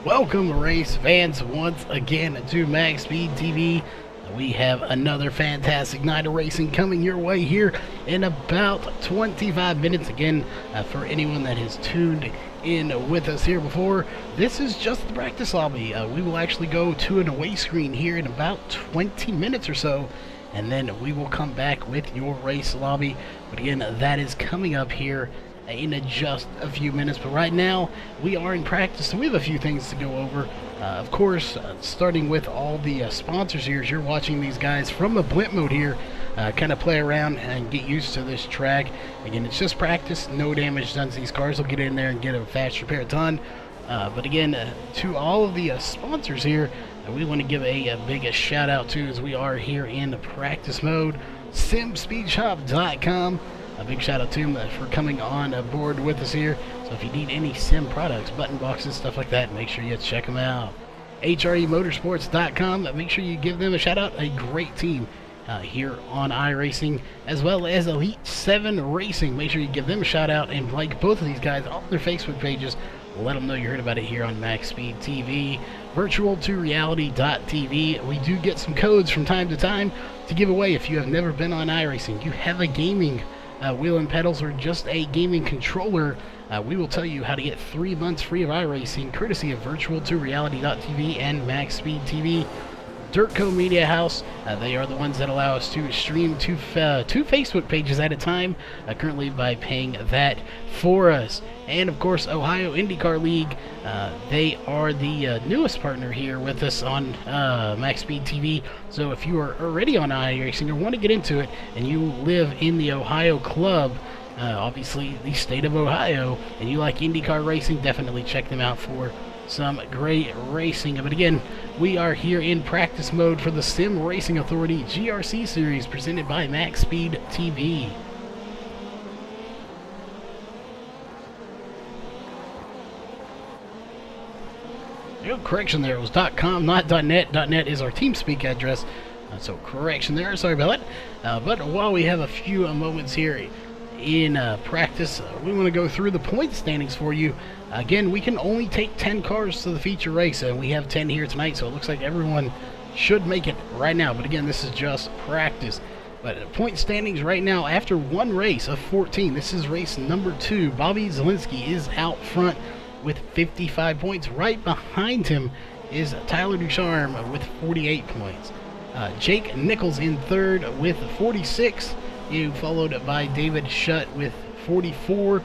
Welcome, race fans, once again to MaxSpeedTV. We have another fantastic night of racing coming your way here in about 25 minutes. Again, for anyone that has tuned in with us here before, this is just the practice lobby. We will actually go to an away screen here in about 20 minutes or so, and then we will come back with your race lobby. But again, that is coming up here in just a few minutes. But right now we are in practice, so we have a few things to go over. Of course, starting with all the sponsors here, as you're watching these guys from the blimp mode here kind of play around and get used to this track. Again, it's just practice, no damage done to these cars. They'll get in there and get a fast repair done. But again, to all of the sponsors here, we want to give a big shout out to, as we are here in practice mode, SimSpeedShop.com. A big shout out to him for coming on board with us here. So if you need any sim products, button boxes, stuff like that, make sure you check them out. HREmotorsports.com, make sure you give them a shout out. A great team here on iRacing, as well as Elite 7 Racing. Make sure you give them a shout out and like both of these guys on their Facebook pages. Let them know you heard about it here on MaxSpeedTV. Virtual2reality.tv. We do get some codes from time to time to give away. If you have never been on iRacing, you have a gaming wheel and pedals, or just a gaming controller, we will tell you how to get 3 months free of iRacing, courtesy of Virtual2reality.tv and MaxSpeedTV. Dirtco Media House, they are the ones that allow us to stream two Facebook pages at a time, currently by paying that for us. And of course, Ohio IndyCar League, they are the newest partner here with us on MaxSpeedTV. So if you are already on iRacing or want to get into it, and you live in the Ohio club, obviously the state of Ohio, and you like IndyCar racing, definitely check them out for some great racing. But again, we are here in practice mode for the Sim Racing Authority GRC Series presented by MaxSpeedTV. No correction there, it was .com, not .net. .net is our TeamSpeak address, so correction there, sorry about that. But while we have a few moments here in practice, we want to go through the point standings for you. Again, we can only take 10 cars to the feature race, and we have 10 here tonight, so it looks like everyone should make it right now. But again, this is just practice. But point standings right now, after one race of 14, this is race number 2. Bobby Zielinski is out front with 55 points. Right behind him is Tyler Ducharme with 48 points. Jake Nichols in third with 46. Followed by David Shutt with 44.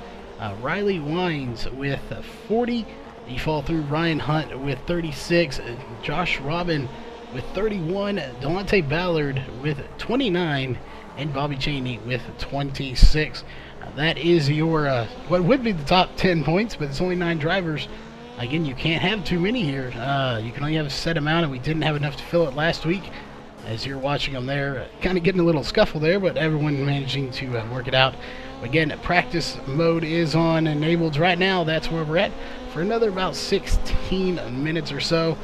Riley Wines with 40. You fall through Ryan Hunt with 36. Josh Robin with 31. Delonte Ballard with 29. And Bobby Cheney with 26. That is your, what would be the top 10 points, but it's only 9 drivers. Again, you can't have too many here. You can only have a set amount, and we didn't have enough to fill it last week. As you're watching them there, kind of getting a little scuffle there, but everyone managing to work it out. Again, practice mode is on enabled right now. That's where we're at for another about 16 minutes or so.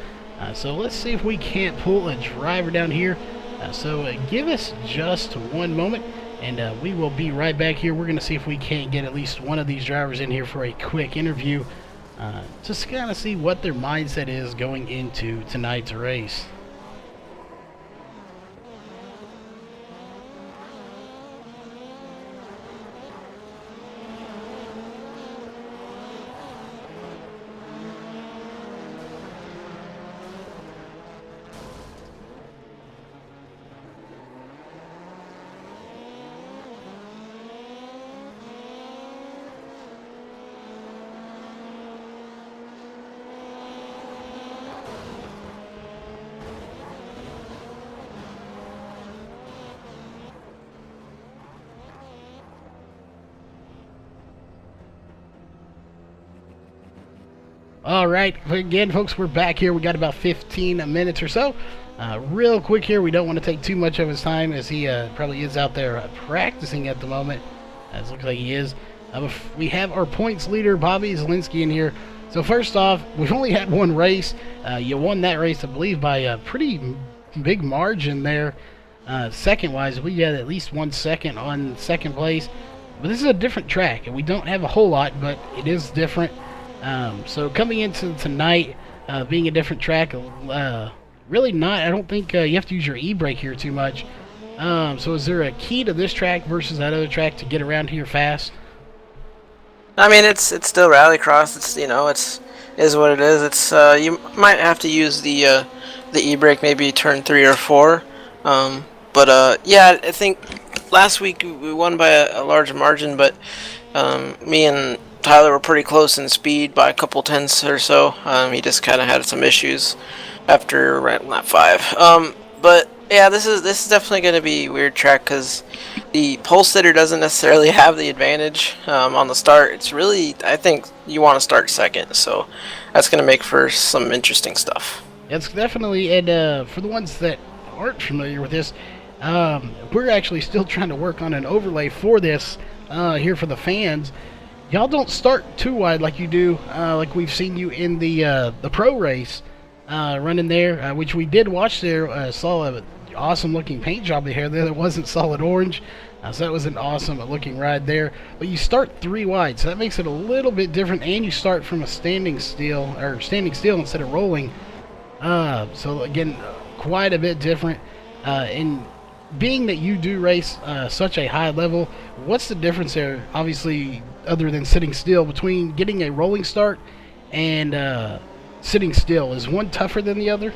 So let's see if we can't pull a driver down here. So give us just one moment, and we will be right back here. We're going to see if we can't get at least one of these drivers in here for a quick interview, just to kind of see what their mindset is going into tonight's race. All right, again, folks, we're back here. We got about 15 minutes or so. Real quick here, we don't want to take too much of his time, as he probably is out there practicing at the moment. As it looks like he is. We have our points leader, Bobby Zielinski, in here. So first off, we've only had one race. You won that race, I believe, by a pretty big margin there. Second-wise, we had at least 1 second on second place. But this is a different track, and we don't have a whole lot, but it is different. So coming into tonight, being a different track. Really not. I don't think you have to use your e-brake here too much. So is there a key to this track versus that other track to get around here fast? I mean, it's still rallycross. It's it's is what it is. It's you might have to use the e-brake maybe turn 3 or 4. But yeah, I think last week we won by a large margin, but me and Tyler were pretty close in speed by a couple tenths or so. He just kind of had some issues after lap 5. But yeah, this is definitely going to be a weird track because the pole sitter doesn't necessarily have the advantage on the start. It's really, I think you want to start second, so that's going to make for some interesting stuff. It's definitely, and for the ones that aren't familiar with this, we're actually still trying to work on an overlay for this here for the fans. Y'all don't start too wide like you do, like we've seen you in the pro race running there, which we did watch there. Saw an awesome looking paint job there. That wasn't solid orange, so that was an awesome looking ride there. But you start 3 wide, so that makes it a little bit different, and you start from a standing still instead of rolling. So again, quite a bit different. And being that you do race such a high level, what's the difference there, obviously, other than sitting still, between getting a rolling start and sitting still? Is one tougher than the other?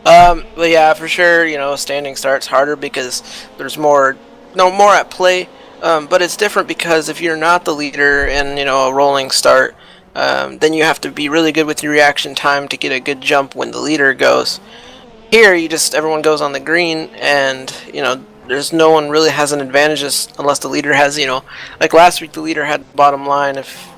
But yeah, for sure, standing starts harder because there's more at play. But it's different because if you're not the leader in, a rolling start, then you have to be really good with your reaction time to get a good jump when the leader goes. Here, everyone goes on the green, and there's no one really has an advantage unless the leader has, like last week the leader had the bottom line if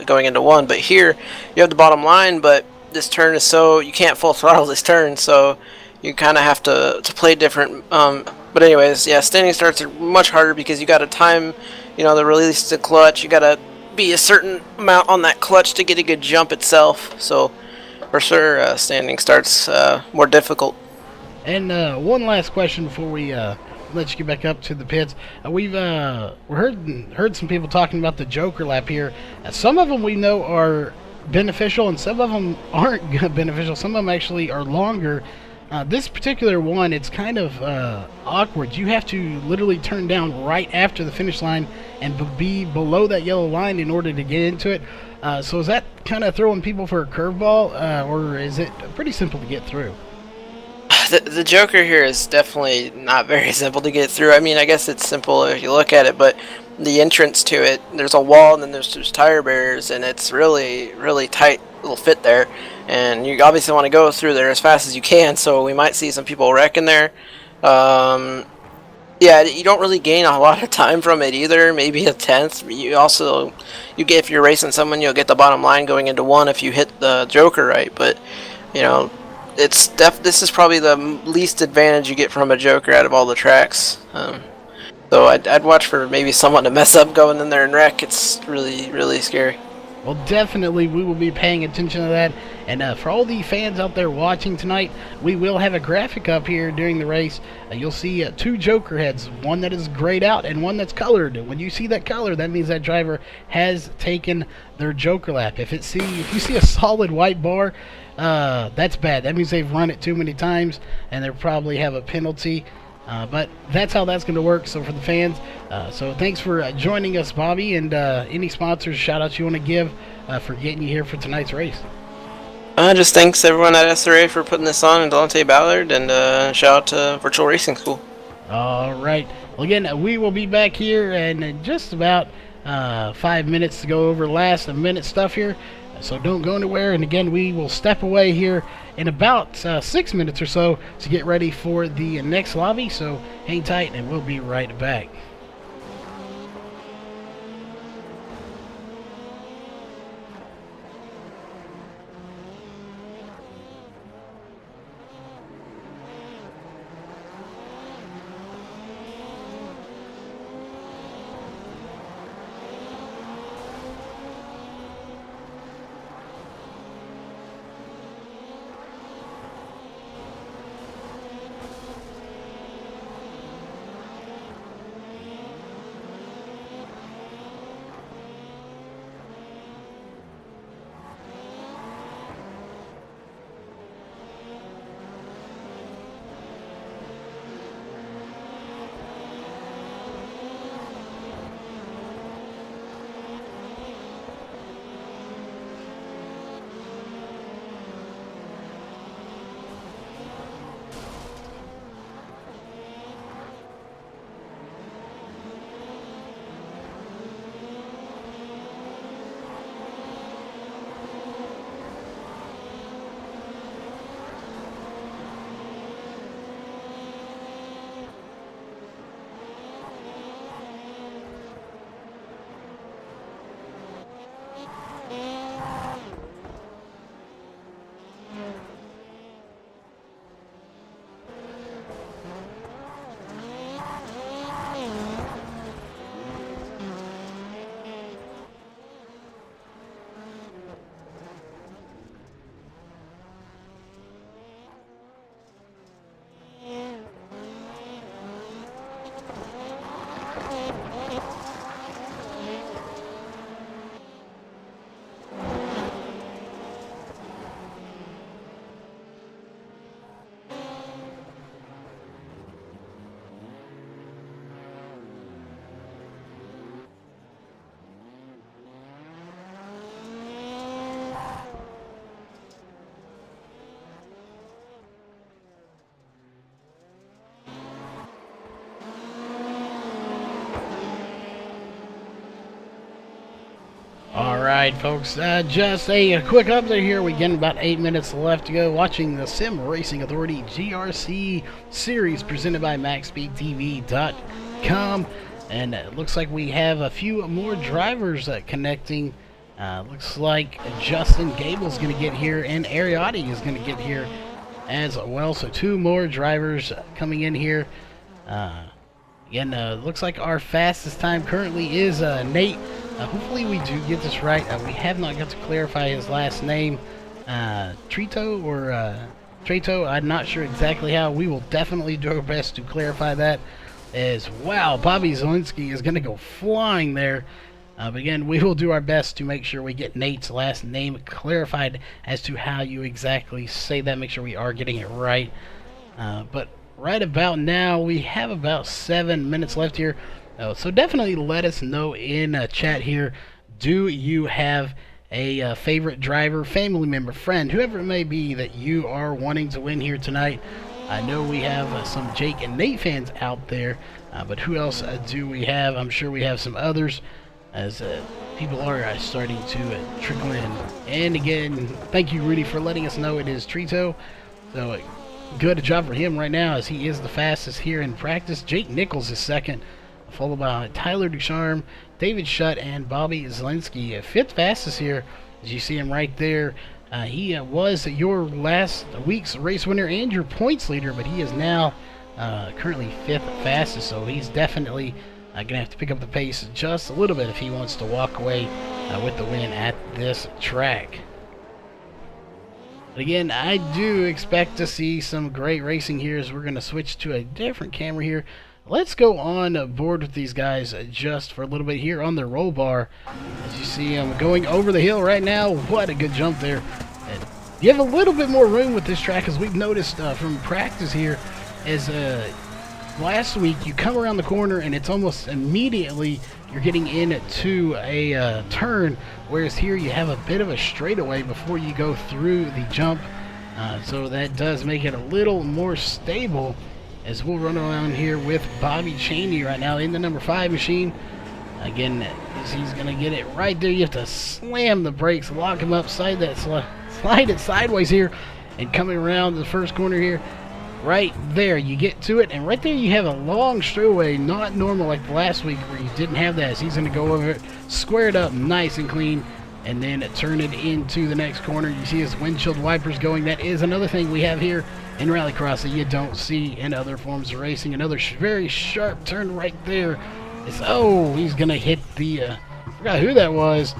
going into 1, but here you have the bottom line, but this turn is so you can't full throttle this turn, so you kind of have to play different. But anyways, yeah, standing starts are much harder because you got to time, the release the clutch. You got to be a certain amount on that clutch to get a good jump itself. So for sure, standing starts more difficult. And one last question before we let you get back up to the pits. We've heard some people talking about the Joker lap here. Some of them we know are beneficial, and some of them aren't beneficial. Some of them actually are longer. This particular one, it's kind of awkward. You have to literally turn down right after the finish line and be below that yellow line in order to get into it. So is that kind of throwing people for a curveball, or is it pretty simple to get through? The Joker here is definitely not very simple to get through. I mean, I guess it's simple if you look at it, but the entrance to it, there's a wall and then there's tire barriers, and it's really, really tight little fit there. And you obviously want to go through there as fast as you can, so we might see some people wrecking there. Yeah, you don't really gain a lot of time from it either, maybe a tenth. If you're racing someone, you'll get the bottom line going into 1 if you hit the Joker right, but, this is probably the least advantage you get from a Joker out of all the tracks. So I'd watch for maybe someone to mess up going in there and wreck. It's really, really scary. Well, definitely we will be paying attention to that. And for all the fans out there watching tonight, we will have a graphic up here during the race. You'll see 2 Joker heads, one that is grayed out and one that's colored. When you see that color, that means that driver has taken their Joker lap. If you see a solid white bar, that's bad. That means they've run it too many times and they'll probably have a penalty. But that's how that's going to work. So for the fans, so thanks for joining us, Bobby, and any sponsors, shout outs you want to give for getting you here for tonight's race. Just thanks everyone at SRA for putting this on, and Delonte Ballard, and shout out to Virtual Racing School. All right. Well, again, we will be back here in just about 5 minutes to go over last minute stuff here. So don't go anywhere. And again, we will step away here in about 6 minutes or so to get ready for the next lobby. So hang tight and we'll be right back. Alright folks, just a quick update here. We get about 8 minutes left to go watching the Sim Racing Authority GRC series presented by MaxSpeedTV.com, and it looks like we have a few more drivers connecting. Looks like Justin Gable's going to get here and Ariotti is going to get here as well, so 2 more drivers coming in here. Again, looks like our fastest time currently is Nate. Hopefully we do get this right. We have not got to clarify his last name. Trito or Trato, I'm not sure exactly how. We will definitely do our best to clarify that. As wow, Bobby Zielinski is going to go flying there. But again, we will do our best to make sure we get Nate's last name clarified as to how you exactly say that. Make sure we are getting it right. But right about now, we have about 7 minutes left here. So definitely let us know in chat here. Do you have a favorite driver, family member, friend, whoever it may be that you are wanting to win here tonight? I know we have some Jake and Nate fans out there, but who else do we have? I'm sure we have some others, as people are starting to trickle in. And again, thank you, Rudy, for letting us know it is Trito. So good job for him right now, as he is the fastest here in practice. Jake Nichols is second, followed by Tyler Ducharme, David Shutt, and Bobby Zielinski. 5th fastest here, as you see him right there. He was your last week's race winner and your points leader, but he is now currently 5th fastest, so he's definitely going to have to pick up the pace just a little bit if he wants to walk away with the win at this track. But again, I do expect to see some great racing here, as we're going to switch to a different camera here. Let's go on board with these guys just for a little bit here on the roll bar. As you see them going over the hill right now. What a good jump there. And you have a little bit more room with this track, as we've noticed from practice here. As last week, you come around the corner and it's almost immediately you're getting into a turn, whereas here you have a bit of a straightaway before you go through the jump. So that does make it a little more stable, as we'll run around here with Bobby Cheney right now in the number 5 machine. Again, as he's going to get it right there, you have to slam the brakes, lock him up, slide it sideways here, and coming around the first corner here, right there, you get to it, and right there you have a long straightaway, not normal like last week where you didn't have that. As he's going to go over it, square it up nice and clean, and then turn it into the next corner. You see his windshield wipers going. That is another thing we have here in Rallycross that you don't see in other forms of racing. Another very sharp turn right there. Oh, he's going to hit the, I forgot who that was,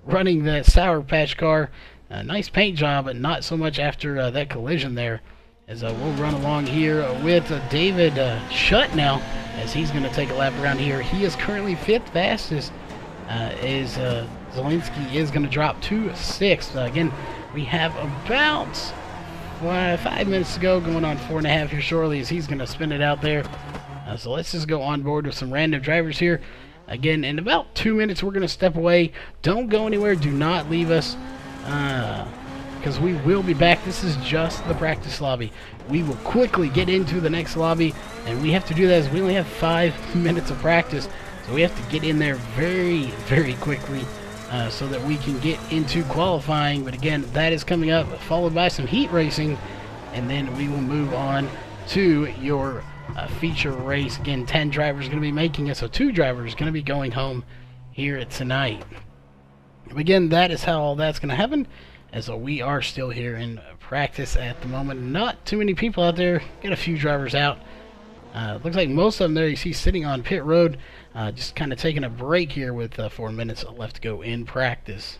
running that Sour Patch car. Nice paint job, but not so much after that collision there. As we'll run along here with David Shutt now, as he's going to take a lap around here. He is currently 5th fastest, as Zielinski is going to drop to 6th. Again, we have about 5 minutes to go, going on 4.5 here shortly, as he's going to spin it out there. So let's just go on board with some random drivers here. Again, in about 2 minutes, we're going to step away. Don't go anywhere. Do not leave us, because we will be back. This is just the practice lobby. We will quickly get into the next lobby, and we have to do that as we only have 5 minutes of practice. So we have to get in there very, very quickly so that we can get into qualifying. But again, that is coming up, followed by some heat racing, and then we will move on to your feature race. Again, 10 drivers going to be making it, so 2 drivers going to be going home here tonight. Again, that is how all that's going to happen, as we are still here in practice at the moment. Not too many people out there. Got a few drivers out. Looks like most of them there you see sitting on pit road, just kind of taking a break here with 4 minutes left to go in practice.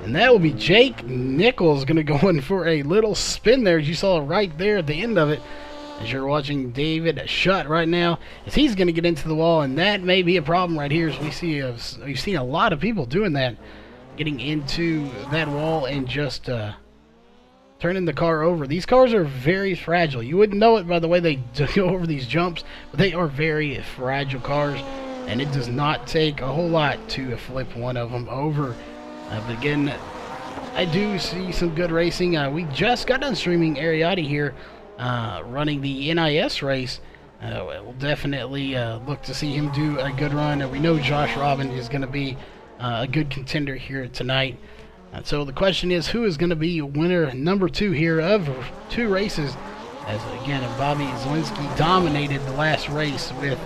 And that will be Jake Nichols going to go in for a little spin there, as you saw right there at the end of it. As you're watching David Shutt right now, as he's going to get into the wall, and that may be a problem right here, as we've seen a lot of people doing that, getting into that wall and just turning the car over. These cars are very fragile. You wouldn't know it by the way they go over these jumps, but they are very fragile cars, and it does not take a whole lot to flip one of them over. But again, I do see some good racing. We just got done streaming Ariotti here, running the NIS race. We'll definitely look to see him do a good run. We know Josh Robin is going to be a good contender here tonight. So the question is, who is going to be winner number 2 here of 2 races? As again, Bobby Zielinski dominated the last race with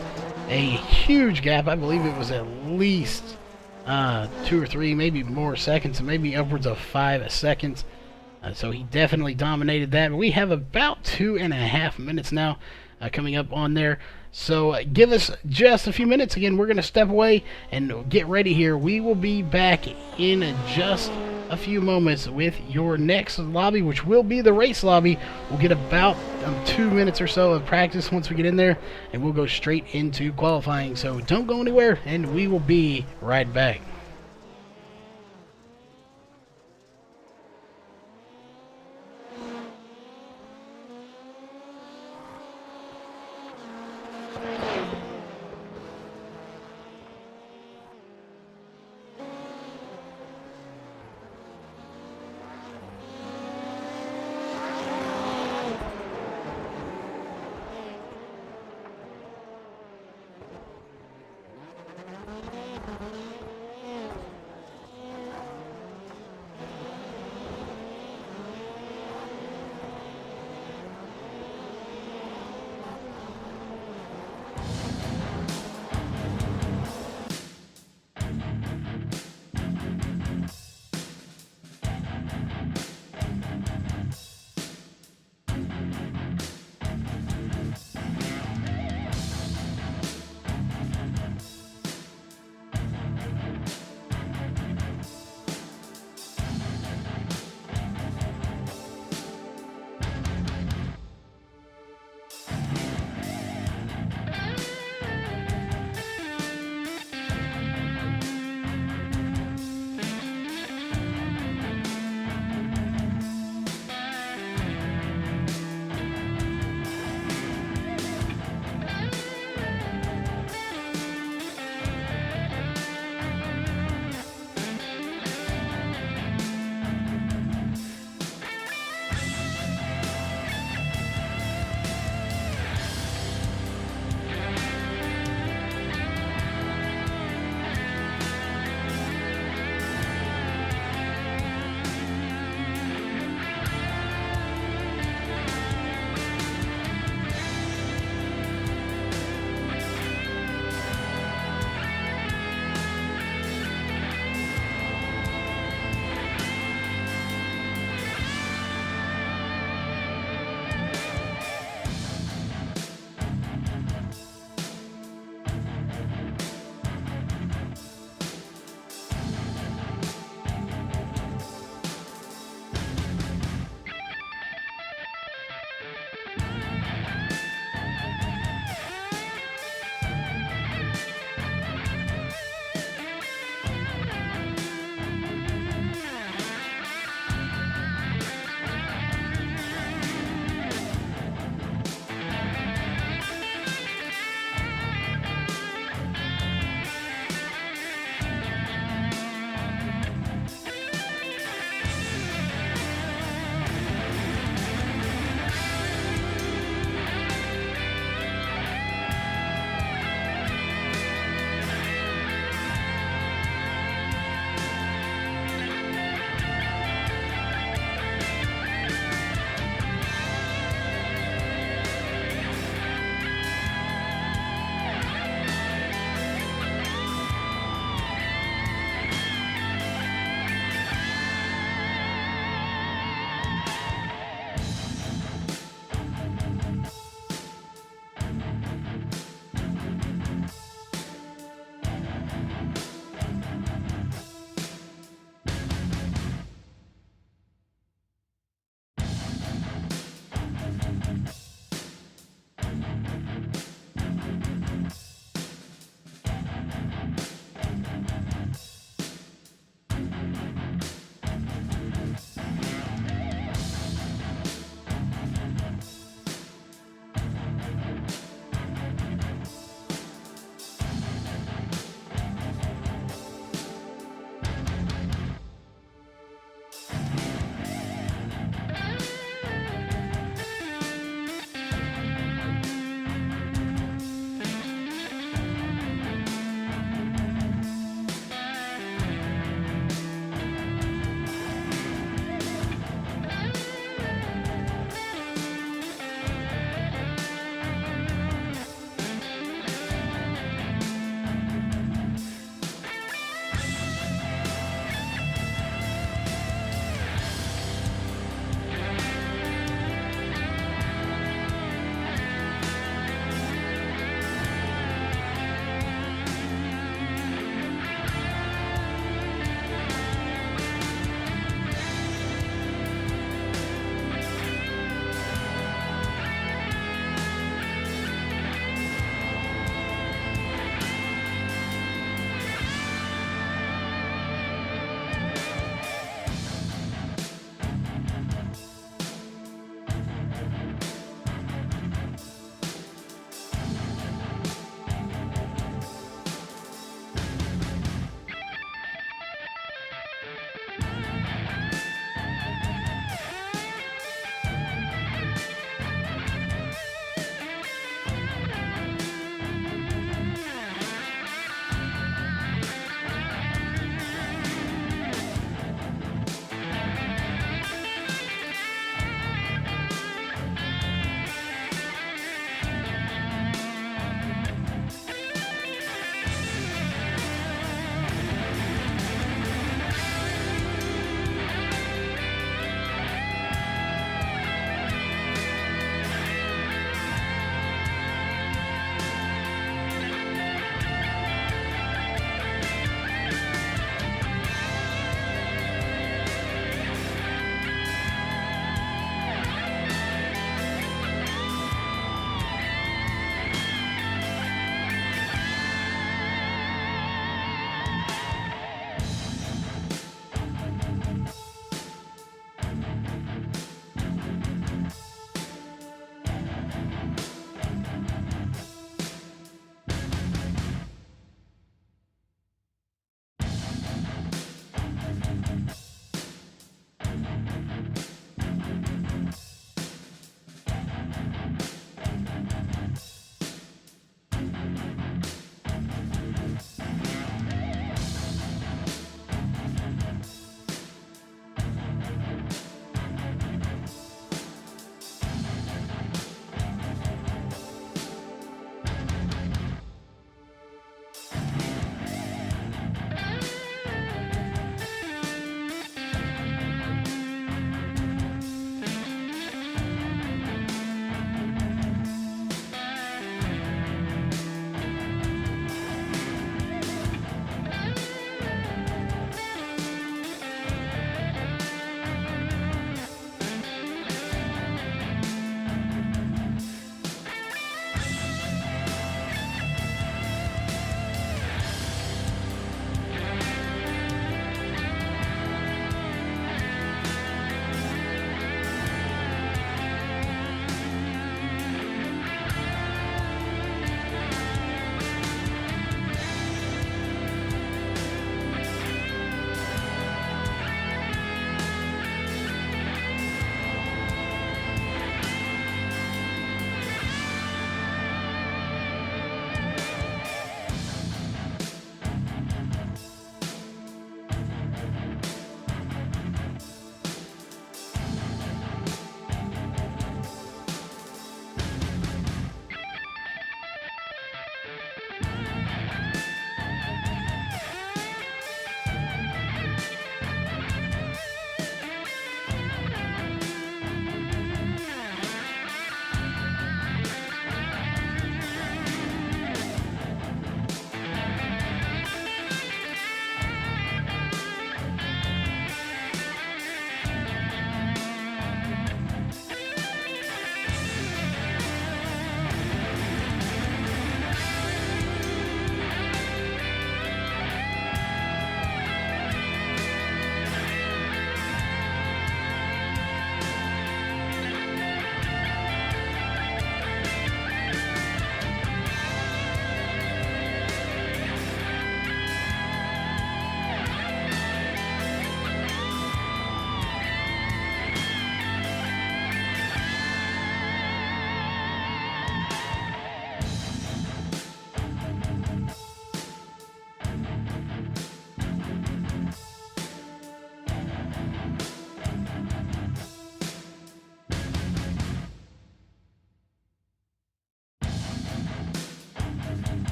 a huge gap. I believe it was at least 2 or 3, maybe more seconds, maybe upwards of 5 seconds. So he definitely dominated that. We have about 2.5 minutes now coming up on there. So give us just a few minutes. Again, we're going to step away and get ready here. We will be back in just a few moments with your next lobby, which will be the race lobby. We'll get about 2 minutes or so of practice once we get in there, and we'll go straight into qualifying. So don't go anywhere, and we will be right back.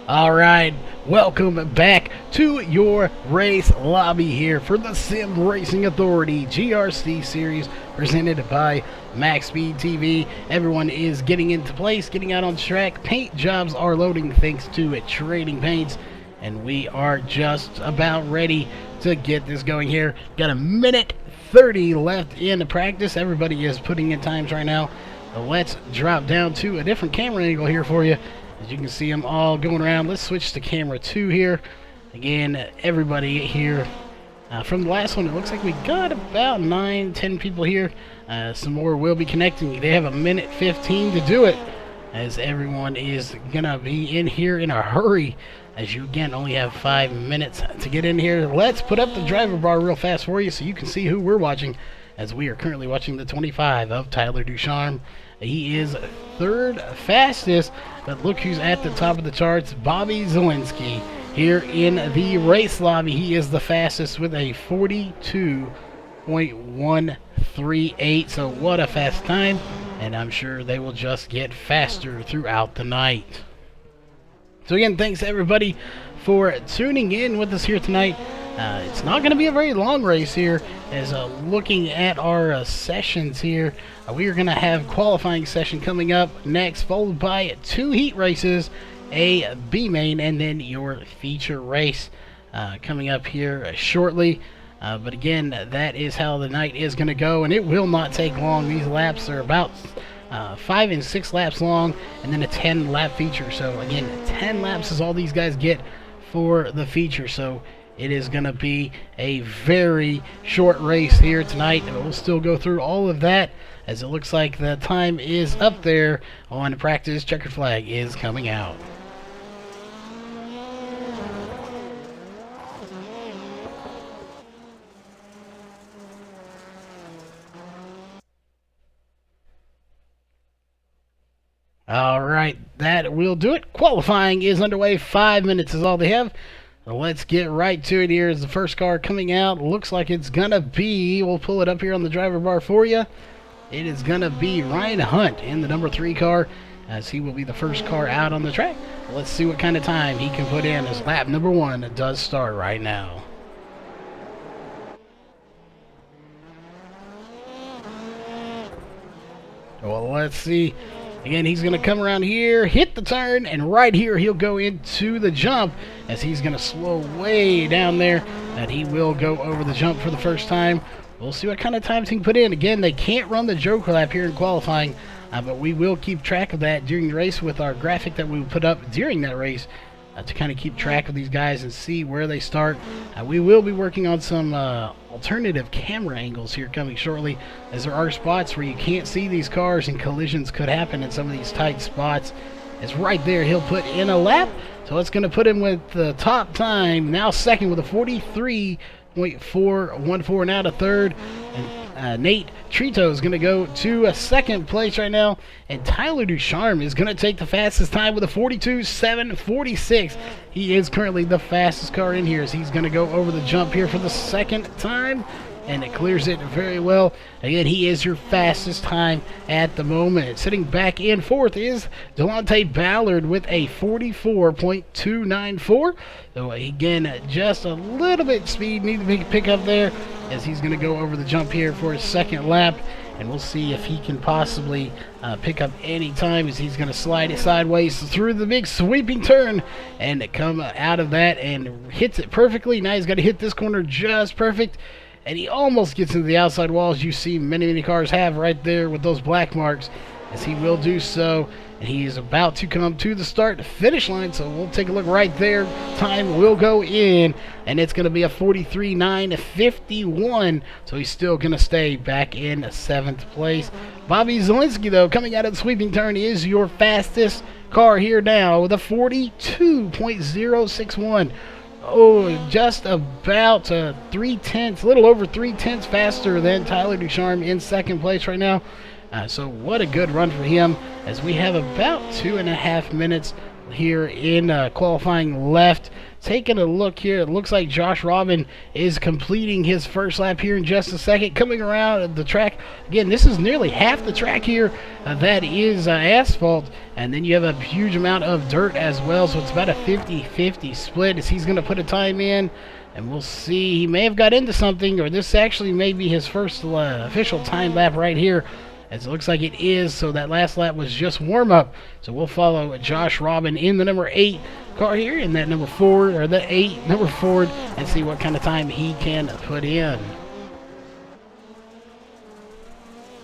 All right, welcome back to your race lobby here for the Sim Racing Authority GRC series presented by MaxSpeedTV. Everyone is getting into place, getting out on track. Paint jobs are loading thanks to Trading Paints, and we are just about ready to get this going here. Got a minute 30 left in the practice. Everybody is putting in times right now. Let's drop down to a different camera angle here for you. As you can see them all going around. Let's switch to camera 2 here. Again, everybody here. From the last one, it looks like we got about 9-10 people here. Some more will be connecting. They have a minute 15 to do it, as everyone is going to be in here in a hurry, as you, again, only have 5 minutes to get in here. Let's put up the driver bar real fast for you so you can see who we're watching, as we are currently watching the 25 of Tyler Ducharme. He is third fastest, but look who's at the top of the charts, Bobby Zielinski. Here in the race lobby, he is the fastest with a 42.138, so what a fast time, and I'm sure they will just get faster throughout the night. So again, thanks everybody for tuning in with us here tonight. It's not going to be a very long race here, as looking at our sessions here, we are going to have qualifying session coming up next, followed by 2 heat races, a B main, and then your feature race coming up here shortly. But again, that is how the night is going to go, and it will not take long. These laps are about 5 and 6 laps long, and then a 10 lap feature. So again, 10 laps is all these guys get for the feature. So it is going to be a very short race here tonight, and we'll still go through all of that, as it looks like the time is up there on practice. Checkered flag is coming out. All right, that will do it. Qualifying is underway. 5 minutes is all they have. So let's get right to it here. As the first car coming out, looks like it's going to be, we'll pull it up here on the driver bar for you. It is going to be Ryan Hunt in the number 3 car, as he will be the first car out on the track. Let's see what kind of time he can put in, as lap number 1 does start right now. Well, let's see. Again, he's going to come around here, hit the turn, and right here he'll go into the jump, as he's going to slow way down there, and he will go over the jump for the first time. We'll see what kind of times he can put in. Again, they can't run the Joker lap here in qualifying, but we will keep track of that during the race with our graphic that we will put up during that race to kind of keep track of these guys and see where they start. We will be working on some alternative camera angles here coming shortly, as there are spots where you can't see these cars and collisions could happen in some of these tight spots. It's right there. He'll put in a lap, so it's going to put him with the top time, now second with a 43.414, now to third. And Nate Trito is going to go to a second place right now, and Tyler Ducharme is going to take the fastest time with a 42.746. He is currently the fastest car in here, as he's going to go over the jump here for the second time, and it clears it very well. Again, he is your fastest time at the moment. Sitting back in fourth is Delonte Ballard with a 44.294. So again, just a little bit speed need to pick up there, as he's going to go over the jump here for his second lap, and we'll see if he can possibly pick up any time, as he's going to slide it sideways through the big sweeping turn and come out of that and hits it perfectly. Now he's got to hit this corner just perfect, and he almost gets into the outside wall, as you see many cars have right there with those black marks, as he will do so. And he is about to come to the start-finish line, so we'll take a look right there. Time will go in, and it's going to be a 43.951, so he's still going to stay back in 7th place. Bobby Zielinski, though, coming out of the sweeping turn, is your fastest car here now with a 42.061. Oh, just about 3/10, a little over 3/10 faster than Tyler Ducharme in second place right now. So what a good run for him, as we have about 2.5 minutes here in qualifying left taking a look here, it looks like Josh Robin is completing his first lap here in just a second. Coming around the track, again, this is nearly half the track here that is asphalt, and then you have a huge amount of dirt as well, so it's about a 50-50 split as he's going to put a time in. And we'll see, he may have got into something, or this actually may be his first official time lap right here, as it looks like it is. So that last lap was just warm-up. So we'll follow Josh Robin in the number 8 car here, in that number 4, or the 8, number 4, and see what kind of time he can put in.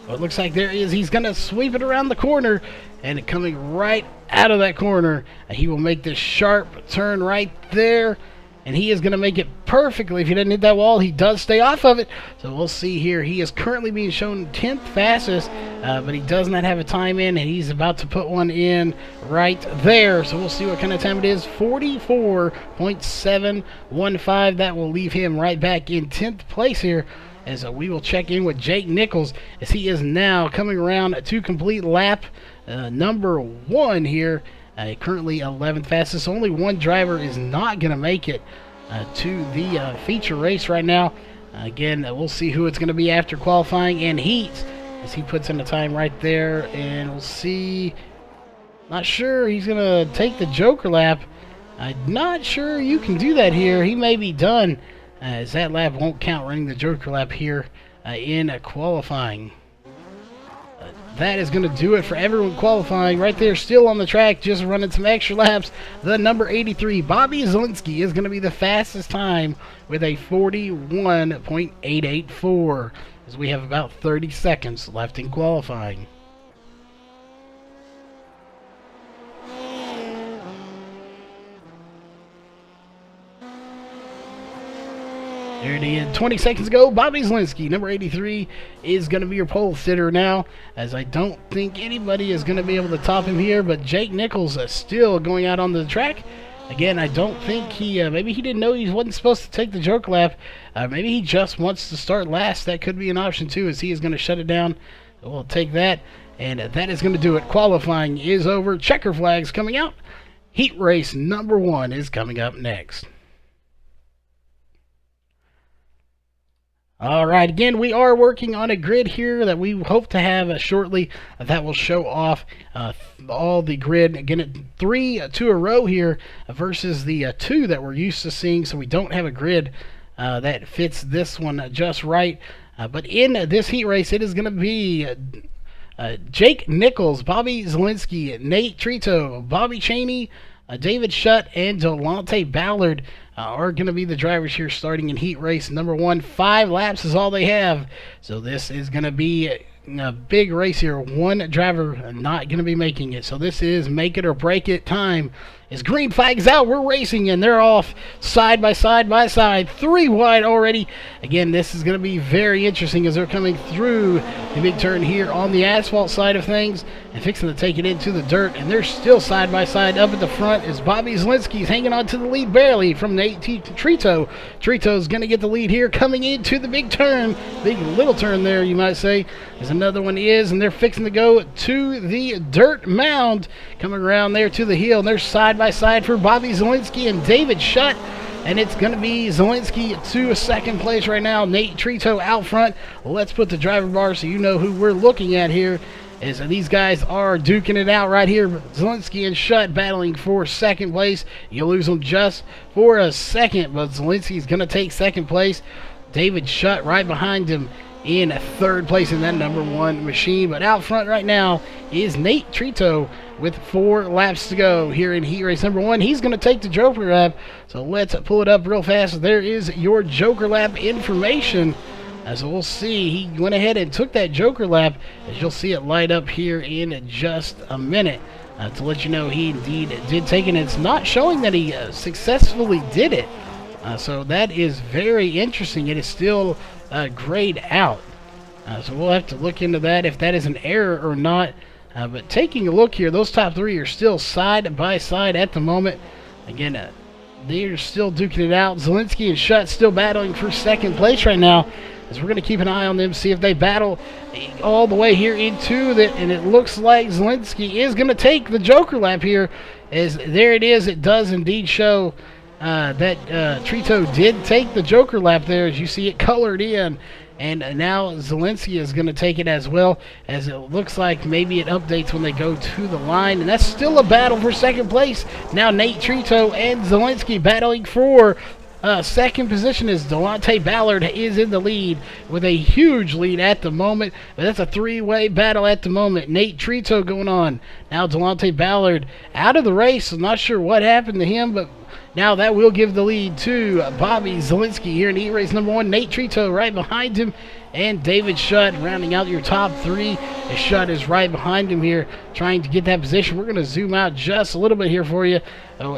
Well, it looks like there is, he's going to sweep it around the corner, and coming right out of that corner, he will make this sharp turn right there. And he is going to make it perfectly. If he doesn't hit that wall, he does stay off of it. So we'll see here. He is currently being shown 10th fastest, but he does not have a time in, and he's about to put one in right there. So we'll see what kind of time it is. 44.715. That will leave him right back in 10th place here, as we will check in with Jake Nichols, as he is now coming around to complete lap number 1 here. Currently 11th fastest. Only one driver is not going to make it to the feature race right now. Again, we'll see who it's going to be after qualifying and heats, as he puts in the time right there. And we'll see. Not sure he's going to take the Joker lap. I'm not sure you can do that here. He may be done, as that lap won't count running the Joker lap here in qualifying. That is going to do it for everyone qualifying right there, still on the track, just running some extra laps. The number 83, Bobby Zielinski, is going to be the fastest time with a 41.884, as we have about 30 seconds left in qualifying. There it is. 20 seconds ago, Bobby Zielinski, number 83, is going to be your pole sitter now, as I don't think anybody is going to be able to top him here, but Jake Nichols is still going out on the track. Again, I don't think he, maybe he didn't know he wasn't supposed to take the Joker lap. Maybe he just wants to start last. That could be an option too, as he is going to shut it down. We'll take that, and that is going to do it. Qualifying is over. Checker flags coming out. Heat race number 1 is coming up next. All right, again, we are working on a grid here that we hope to have shortly that will show off all the grid. Again, at 3 to a row here versus the 2 that we're used to seeing, so we don't have a grid that fits this one just right. But in this heat race, it is going to be Jake Nichols, Bobby Zielinski, Nate Trito, Bobby Chaney, David Shutt, and Delonte Ballard are going to be the drivers here starting in heat race number 1. 5 laps is all they have. So this is going to be a big race here. One driver not going to be making it. So this is make it or break it time. As green flags out, we're racing, and they're off side by side by side. 3 wide already. Again, this is going to be very interesting as they're coming through the big turn here on the asphalt side of things and fixing to take it into the dirt. And they're still side by side. Up at the front is Bobby Zielinski. He's hanging on to the lead barely from Nate Trito. Trito's going to get the lead here coming into the big turn. Big little turn there, you might say. As another one is, and they're fixing to go to the dirt mound. Coming around there to the hill, and they're side by side for Bobby Zielinski and David Shutt, and it's going to be Zielinski to a second place right now. Nate Trito out front. Let's put the driver bar so you know who we're looking at here, as these guys are duking it out right here. Zielinski and Shutt battling for second place. You lose them just for a second, but Zielinski's going to take second place. David Shutt right behind him in third place in that number 1 machine. But out front right now is Nate Trito with 4 laps to go here in heat race number 1. He's going to take the Joker lap, so let's pull it up real fast. There is your Joker lap information. As we'll see, he went ahead and took that Joker lap, as you'll see it light up here in just a minute to let you know he indeed did take it. And it's not showing that he successfully did it. So that is very interesting. It is still grayed out. So we'll have to look into that, if that is an error or not. But taking a look here, those top 3 are still side by side at the moment. Again, they're still duking it out. Zielinski and Shutt still battling for second place right now, as we're going to keep an eye on them, see if they battle all the way here into it. And it looks like Zielinski is going to take the Joker lap here, as there it is. It does indeed show that Trito did take the Joker lap there, as you see it colored in. And now Zelensky is going to take it as well, as it looks like maybe it updates when they go to the line. And that's still a battle for second place. Now Nate Trito and Zelensky battling for second position, as Delonte Ballard is in the lead with a huge lead at the moment. But that's a three-way battle at the moment. Nate Trito going on. Now Delonte Ballard out of the race. I'm not sure what happened to him, but now that will give the lead to Bobby Zelensky here in heat race number 1. Nate Trito right behind him, and David Shutt rounding out your top 3. As Shutt is right behind him here, trying to get that position. We're going to zoom out just a little bit here for you.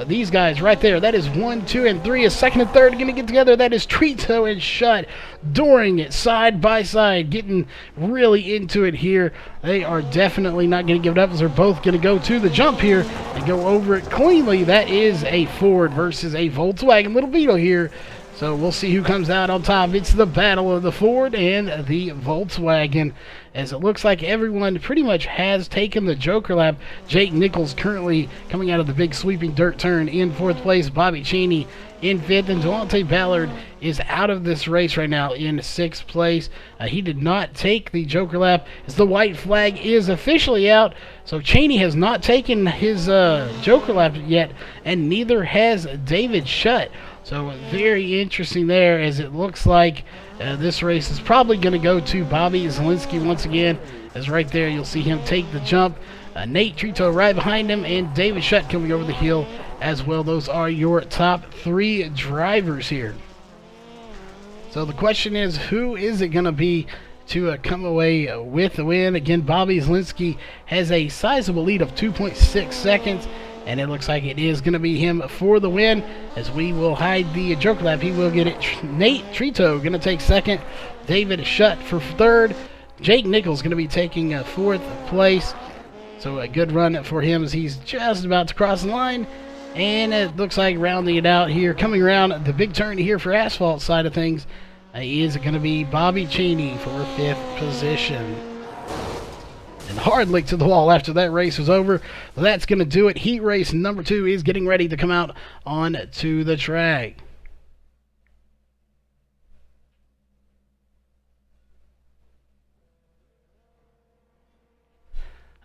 These guys right there, that is 1, 2, and 3. A second and third are going to get together. That is Trito and Shutt during it side by side, getting really into it here. They are definitely not going to give it up, as they're both going to go to the jump here and go over it cleanly. That is a Ford versus a Volkswagen Little Beetle here. So we'll see who comes out on top. It's the battle of the Ford and the Volkswagen, as it looks like everyone pretty much has taken the Joker lap. Jake Nichols currently coming out of the big sweeping dirt turn in 4th place. Bobby Cheney in 5th, and Delonte Ballard is out of this race right now in 6th place. He did not take the Joker lap, as the white flag is officially out. So Cheney has not taken his Joker lap yet, and neither has David Shutt. So very interesting there, as it looks like this race is probably going to go to Bobby Zelensky once again, as right there you'll see him take the jump. Nate Trito right behind him, and David Shutt coming over the hill as well. Those are your top 3 drivers here. So the question is, who is it going to be to come away with the win? Again, Bobby Zelensky has a sizable lead of 2.6 seconds. And it looks like it is going to be him for the win, as we will hide the Joker lap. He will get it. Nate Trito going to take 2nd. David Shutt for 3rd. Jake Nichols going to be taking 4th place. So a good run for him, as he's just about to cross the line. And it looks like rounding it out here, coming around the big turn here for asphalt side of things, is going to be Bobby Cheney for 5th position. And hard lick to the wall after that race was over. That's going to do it. Heat race number 2 is getting ready to come out on to the track.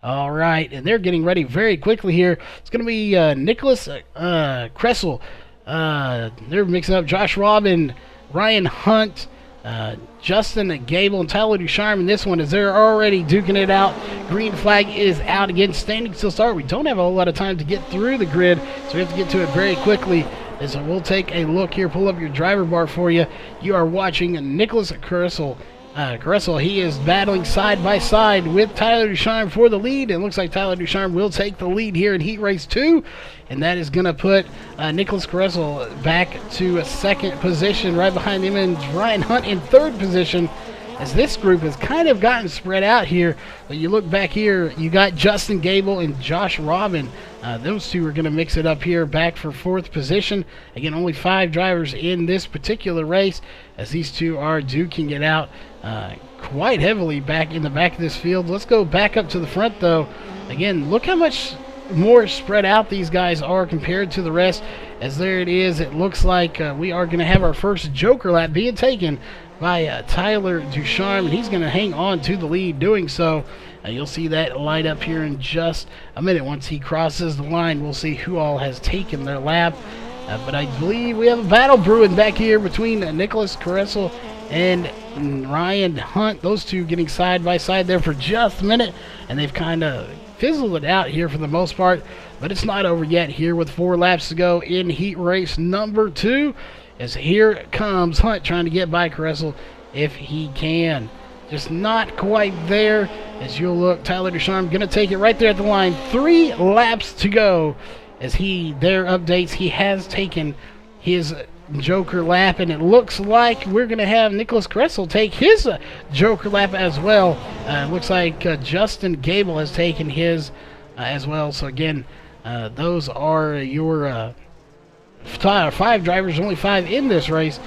All right, and they're getting ready very quickly here. It's going to be Nicholas Kressel. They're mixing up Josh Robin, Ryan Hunt, Justin Gable, and Tyler Ducharme in this one, as they're already duking it out. Green flag is out again. Standing still start. We don't have a whole lot of time to get through the grid, so we have to get to it very quickly. As we'll take a look here, pull up your driver bar for you. You are watching Nicholas Kressel. He is battling side by side with Tyler Ducharme for the lead. It looks like Tyler Ducharme will take the lead here in Heat Race 2. And that is going to put Nicholas Kressel back to a 2nd position. Right behind him and Ryan Hunt in 3rd position, as this group has kind of gotten spread out here. But you look back here, you got Justin Gable and Josh Robin. Those two are going to mix it up here, back for 4th position. Again, only 5 drivers in this particular race, as these two are duking it out quite heavily back in the back of this field. Let's go back up to the front, though. Again, look how much more spread out these guys are compared to the rest, as there it is. It looks like we are going to have our first Joker lap being taken by Tyler Ducharme, and he's going to hang on to the lead doing so. You'll see that light up here in just a minute. Once he crosses the line, we'll see who all has taken their lap. But I believe we have a battle brewing back here between Nicholas Kressel and Ryan Hunt. Those two getting side by side there for just a minute, and they've kind of fizzled it out here for the most part. But it's not over yet here with 4 laps to go in Heat Race number 2. As here comes Hunt trying to get by Kressel if he can. Just not quite there. As you'll look, Tyler Ducharme going to take it right there at the line. 3 laps to go. As there updates, he has taken his Joker lap, and it looks like we're going to have Nicholas Kressel take his Joker lap as well. Looks like Justin Gable has taken his as well. So again, those are your 5 drivers, only 5 in this race.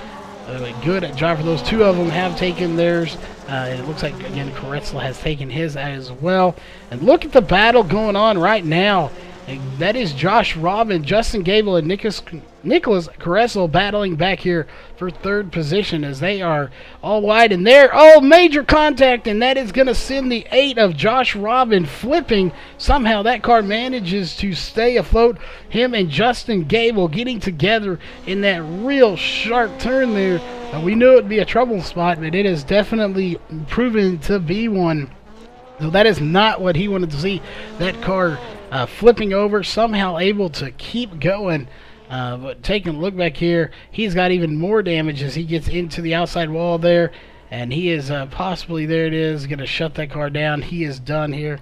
Good driver. Those 2 of them have taken theirs. It looks like, again, Kressel has taken his as well. And look at the battle going on right now. And that is Josh Robin, Justin Gable, and Nicholas Caressel battling back here for third position as they are all wide in there. Oh, major contact, and that is going to send the 8 of Josh Robin flipping. Somehow that car manages to stay afloat. Him and Justin Gable getting together in that real sharp turn there. We knew it would be a trouble spot, but it has definitely proven to be one. So that is not what he wanted to see. That car flipping over, somehow able to keep going. But taking a look back here, he's got even more damage as he gets into the outside wall there. And he is possibly, there it is, going to shut that car down. He is done here.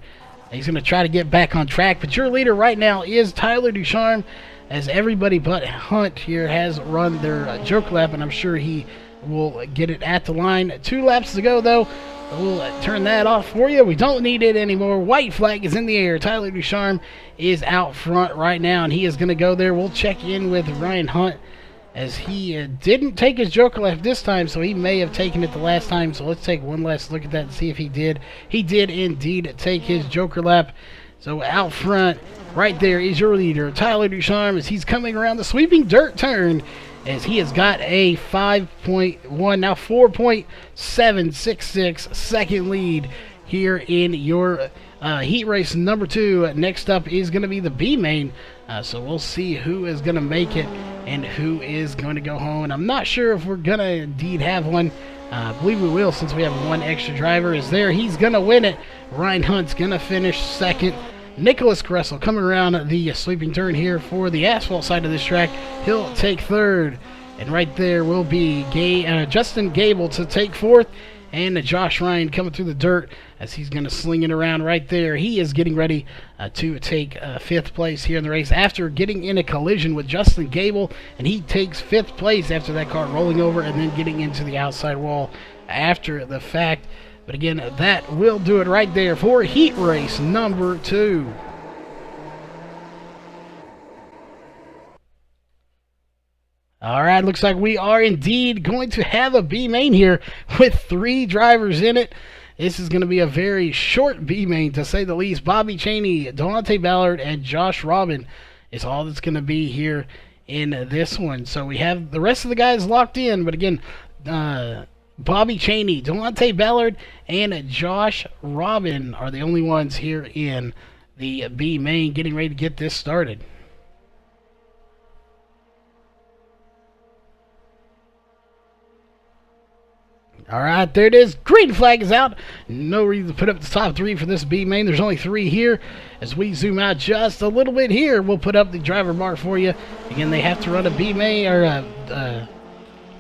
He's going to try to get back on track. But your leader right now is Tyler Ducharme, as everybody but Hunt here has run their joke lap. And I'm sure he will get it at the line. 2 laps to go, though. We'll turn that off for you. We don't need it anymore. White flag is in the air. Tyler Ducharme is out front right now, and he is going to go there. We'll check in with Ryan Hunt, as he didn't take his joker lap this time, so he may have taken it the last time. So let's take one last look at that and see if he did. He did indeed take his joker lap. So out front, right there is your leader, Tyler Ducharme, as he's coming around the sweeping dirt turn, as he has got a 5.1, now 4.766 second lead here in your heat race number 2. Next up is going to be the B main, so we'll see who is going to make it and who is going to go home. And I'm not sure if we're going to indeed have one. I believe we will, since we have one extra driver is there. He's going to win it. Ryan Hunt's going to finish second. Nicholas Caressel coming around the sweeping turn here for the asphalt side of this track. He'll take third. And right there will be Justin Gable to take fourth. And Josh Ryan coming through the dirt as he's going to sling it around right there. He is getting ready to take fifth place here in the race after getting in a collision with Justin Gable. And he takes fifth place after that car rolling over and then getting into the outside wall after the fact. But again, that will do it right there for heat race number 2. All right, looks like we are indeed going to have a B main here with 3 drivers in it. This is going to be a very short B main, to say the least. Bobby Cheney, Delonte Ballard, and Josh Robin is all that's going to be here in this one. So we have the rest of the guys locked in, but again, Bobby Cheney, Delonte Ballard, and Josh Robin are the only ones here in the B main, getting ready to get this started. All right, there it is. Green flag is out. No reason to put up the top 3 for this B main. There's only 3 here. As we zoom out just a little bit here, we'll put up the driver mark for you. Again, they have to run a B main or a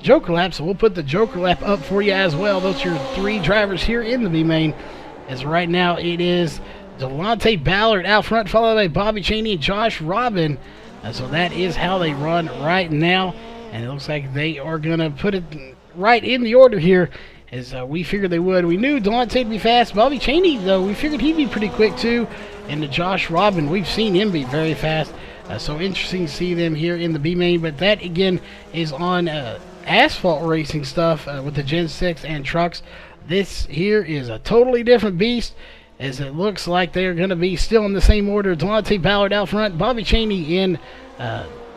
joker lap, so we'll put the joker lap up for you as well. Those are your 3 drivers here in the B main. As right now it is Delonte Ballard out front, followed by Bobby Cheney and Josh Robin. So that is how they run right now, and it looks like they are going to put it right in the order here, as we figured they would. We knew Delonte would be fast. Bobby Cheney, though, we figured he'd be pretty quick too. And the Josh Robin, we've seen him be very fast. So interesting to see them here in the B main. But that again is on asphalt racing stuff with the Gen 6 and trucks. This here is a totally different beast, as it looks like they're going to be still in the same order. Delonte Ballard out front, Bobby Cheney in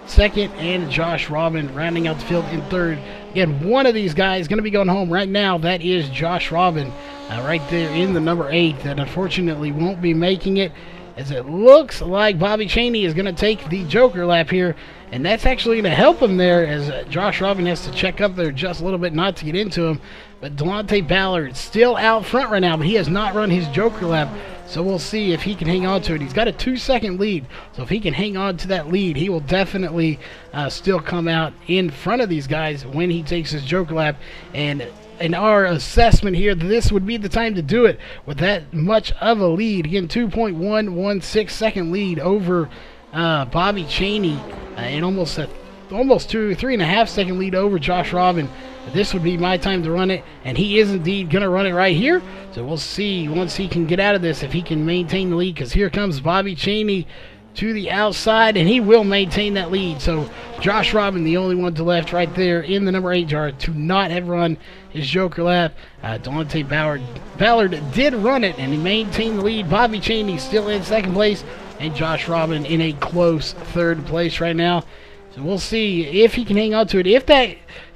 second, and Josh Robin rounding out the field in third. Again, one of these guys is going to be going home right now. That is Josh Robin right there in the number 8 that unfortunately won't be making it, as it looks like Bobby Cheney is going to take the joker lap here, and that's actually going to help him there, as Josh Robin has to check up there just a little bit not to get into him. But Delonte Ballard still out front right now, but he has not run his joker lap, so we'll see if he can hang on to it. He's got a 2-second lead, so if he can hang on to that lead, he will definitely still come out in front of these guys when he takes his joker lap. And in our assessment here, this would be the time to do it with that much of a lead. Again, 2.116 second lead over Bobby Cheney, and almost 3.5 second lead over Josh Robin. This would be my time to run it, and he is indeed going to run it right here. So we'll see once he can get out of this if he can maintain the lead, because here comes Bobby Cheney to the outside, and he will maintain that lead. So Josh Robin, the only one to left right there in the number 8 jar, to not have run his joker lap. Delonte Ballard did run it, and he maintained the lead. Bobby Cheney still in second place. and Josh Robin in a close third place right now. So we'll see if he can hang on to it.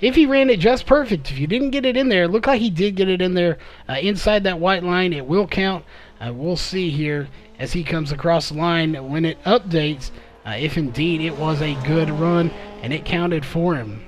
If he ran it just perfect, if you didn't get it in there, it looked like he did get it in there inside that white line, it will count. We'll see here as he comes across the line when it updates if indeed it was a good run and it counted for him.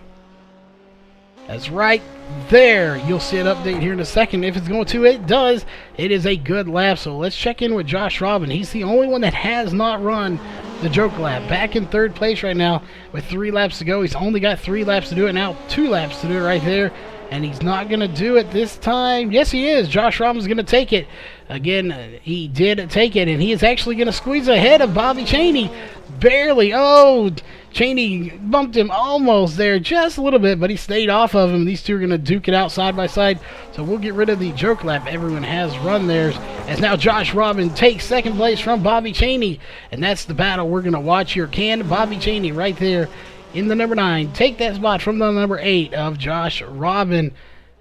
That's right there. You'll see it update here in a second. If it's going to, it does. It is a good lap. So let's check in with Josh Robin. He's the only one that has not run the joke lap. Back in third place right now with 3 laps to go. He's only got 3 laps to do it now. 2 laps to do it right there. And he's not going to do it this time. Yes, he is. Josh Robin's going to take it. Again, he did take it, and he is actually going to squeeze ahead of Bobby Cheney. Barely. Oh, Cheney bumped him almost there, just a little bit, but he stayed off of him. These two are going to duke it out side by side. So we'll get rid of the joke lap. Everyone has run theirs. As now Josh Robin takes second place from Bobby Cheney. And that's the battle we're going to watch here. Can Bobby Cheney right there in the number 9 take that spot from the number 8 of Josh Robin?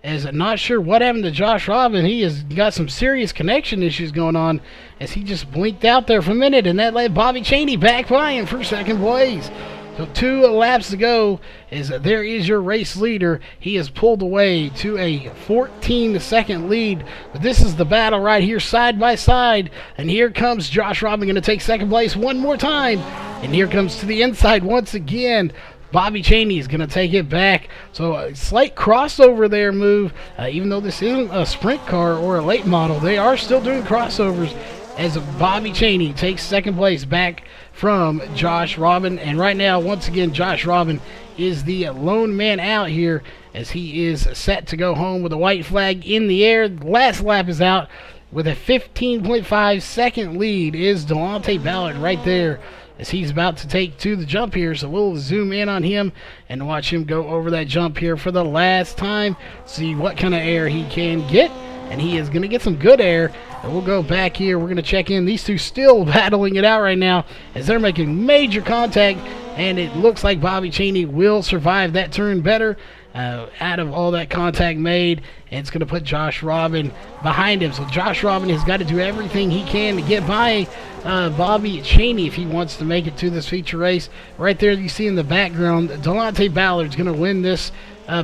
As I'm not sure what happened to Josh Robin. He has got some serious connection issues going on as he just blinked out there for a minute, and that led Bobby Cheney back by him for second place. So 2 laps to go as there is your race leader. He has pulled away to a 14-second lead. But this is the battle right here side by side. And here comes Josh Robin going to take second place one more time. And here comes to the inside once again. Bobby Cheney is going to take it back. So a slight crossover there move. Even though this isn't a sprint car or a late model, they are still doing crossovers as Bobby Cheney takes second place back from Josh Robin. And right now, once again, Josh Robin is the lone man out here as he is set to go home with a white flag in the air. Last lap is out with a 15.5 second lead is Delonte Ballard right there as he's about to take to the jump here. So we'll zoom in on him and watch him go over that jump here for the last time, see what kind of air he can get. And he is going to get some good air. And we'll go back here. We're going to check in. These two still battling it out right now as they're making major contact. And it looks like Bobby Cheney will survive that turn better out of all that contact made. And it's going to put Josh Robin behind him. So Josh Robin has got to do everything he can to get by Bobby Cheney if he wants to make it to this feature race. Right there you see in the background, Delonte Ballard's going to win this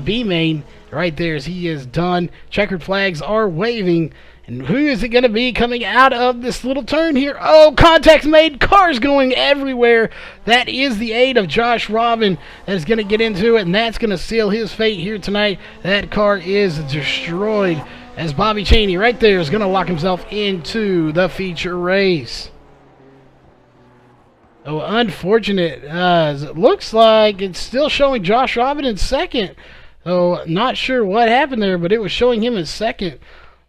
B-main right there as he is done. Checkered flags are waving. And who is it going to be coming out of this little turn here? Oh, contact's made. Cars going everywhere. That is the 8 of Josh Robin that is going to get into it, and that's going to seal his fate here tonight. That car is destroyed as Bobby Cheney right there is going to lock himself into the feature race. Oh, unfortunate. It looks like it's still showing Josh Robin in second. So, not sure what happened there, but it was showing him in second.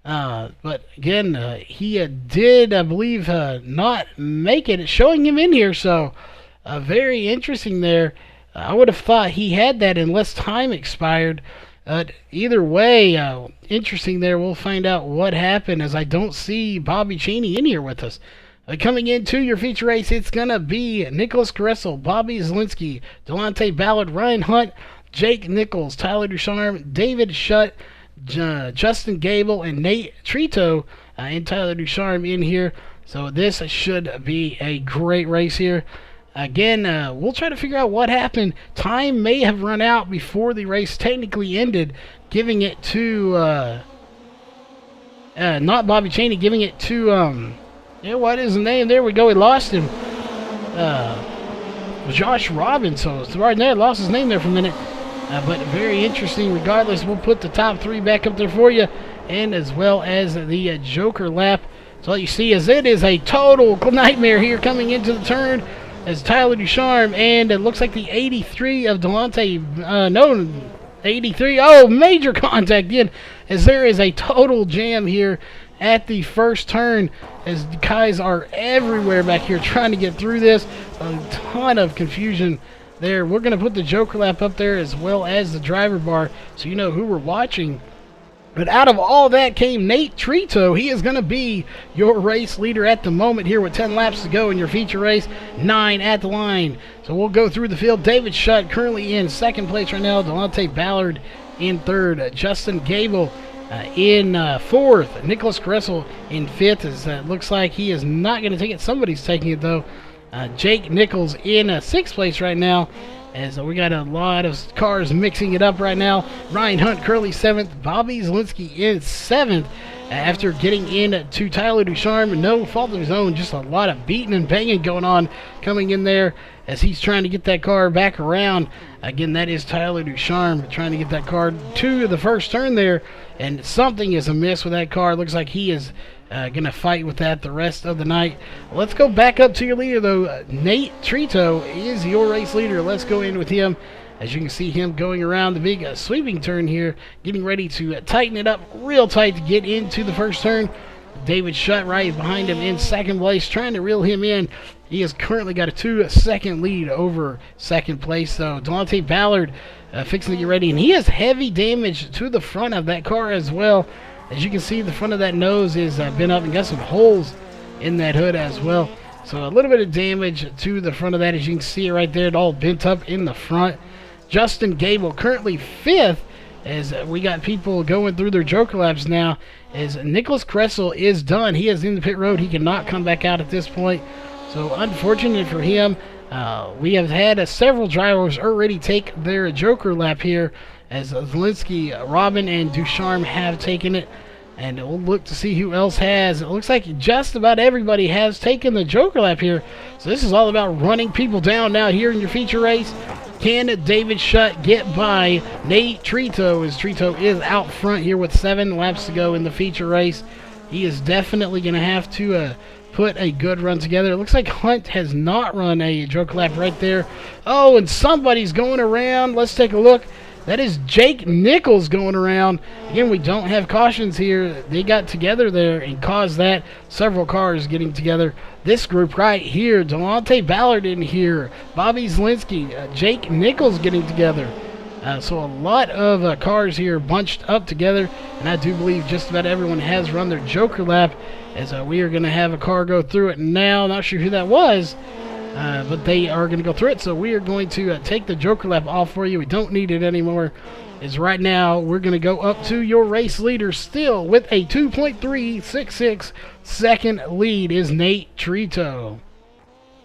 But again, he did, I believe, not make it. It's showing him in here, so very interesting there. I would have thought he had that unless time expired. Either way, interesting there. We'll find out what happened as I don't see Bobby Cheney in here with us. Coming into your feature race, it's going to be Nicholas Caressel, Bobby Zielinski, Delonte Ballard, Ryan Hunt, Jake Nichols, Tyler Ducharme, David Shutt, Justin Gable, and Nate Trito, and Tyler Ducharme in here. So this should be a great race here. Again, we'll try to figure out what happened. Time may have run out before the race technically ended, giving it to not Bobby Cheney, giving it to what is the name? There we go. We lost him. Josh Robin. So right there, lost his name there for a minute. But very interesting. Regardless, we'll put the top 3 back up there for you, and as well as the Joker lap. So all you see is it is a total nightmare here coming into the turn as Tyler Ducharme, and it looks like the 83 of Delonte. 83. Oh, major contact again as there is a total jam here at the first turn as the guys are everywhere back here trying to get through this. A ton of confusion there. We're going to put the Joker lap up there as well as the driver bar so you know who we're watching. But out of all that came Nate Trito. He is going to be your race leader at the moment here with 10 laps to go in your feature race, 9 at the line. So we'll go through the field. David Shutt currently in second place right now. Delonte Ballard in third. Justin Gable In fourth, Nicholas Gressel in fifth. As looks like he is not going to take it. Somebody's taking it though. Jake Nichols in sixth place right now. As we got a lot of cars mixing it up right now. Ryan Hunt currently seventh. Bobby Zielinski in seventh. After getting in to Tyler Ducharme, no fault of his own, just a lot of beating and banging going on coming in there as he's trying to get that car back around. Again, that is Tyler Ducharme trying to get that car to the first turn there, and something is amiss with that car. It looks like he is going to fight with that the rest of the night. Let's go back up to your leader, though. Nate Trito is your race leader. Let's go in with him. As you can see him going around the big sweeping turn here, getting ready to tighten it up real tight to get into the first turn. David Shutt right behind him in second place, trying to reel him in. He has currently got a 2-second lead over second place, though. Delonte Ballard fixing to get ready, and he has heavy damage to the front of that car as well. As you can see, the front of that nose has been up and got some holes in that hood as well. So a little bit of damage to the front of that, as you can see it right there, it all bent up in the front. Justin Gable currently fifth, as we got people going through their Joker laps now, as Nicholas Kressel is done. He is in the pit road. He cannot come back out at this point. So unfortunate for him. We have had several drivers already take their Joker lap here, as Zielinski, Robin, and Ducharme have taken it. And we'll look to see who else has. It looks like just about everybody has taken the Joker lap here. So this is all about running people down now here in your feature race. Can David Shutt get by Nate Trito, as Trito is out front here with 7 laps to go in the feature race? He is definitely going to have to put a good run together. It looks like Hunt has not run a Joker lap right there. Oh, and somebody's going around. Let's take a look. That is Jake Nichols going around. Again, we don't have cautions here. They got together there and caused that. Several cars getting together. This group right here, Delonte Ballard in here, Bobby Zielinski, Jake Nichols getting together. So a lot of cars here bunched up together, and I do believe just about everyone has run their Joker lap, as we are going to have a car go through it now. Not sure who that was, but they are going to go through it. So we are going to take the Joker lap off for you. We don't need it anymore. As right now we're going to go up to your race leader still with a 2.366 second lead is Nate Trito.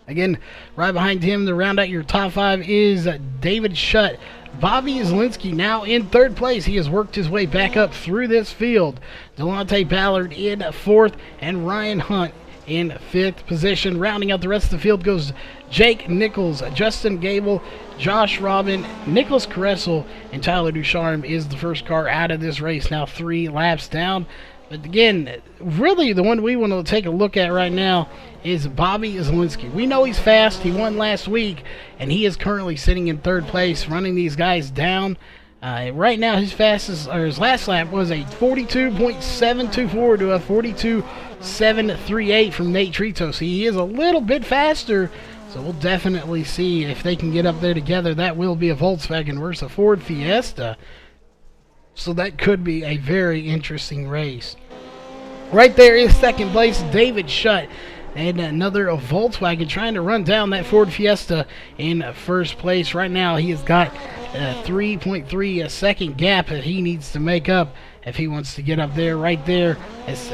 Again, right behind him to round out your top 5 is David Shutt. Bobby Zielinski now in third place. He has worked his way back up through this field. Delonte Ballard in fourth, and Ryan Hunt in fifth position. Rounding out the rest of the field goes Jake Nichols, Justin Gable, Josh Robin, Nicholas Caressel, and Tyler Ducharme is the first car out of this race. Now 3 laps down. But again, really the one we want to take a look at right now is Bobby Zielinski. We know he's fast. He won last week, and he is currently sitting in third place, running these guys down. Right now, his last lap was a 42.724 to a 42.738 from Nate Trito. So he is a little bit faster. So we'll definitely see if they can get up there together. That will be a Volkswagen versus a Ford Fiesta. So that could be a very interesting race. Right there is second place, David Shutt. And another Volkswagen trying to run down that Ford Fiesta in first place. Right now he has got a 3.3 second gap that he needs to make up if he wants to get up there. Right there is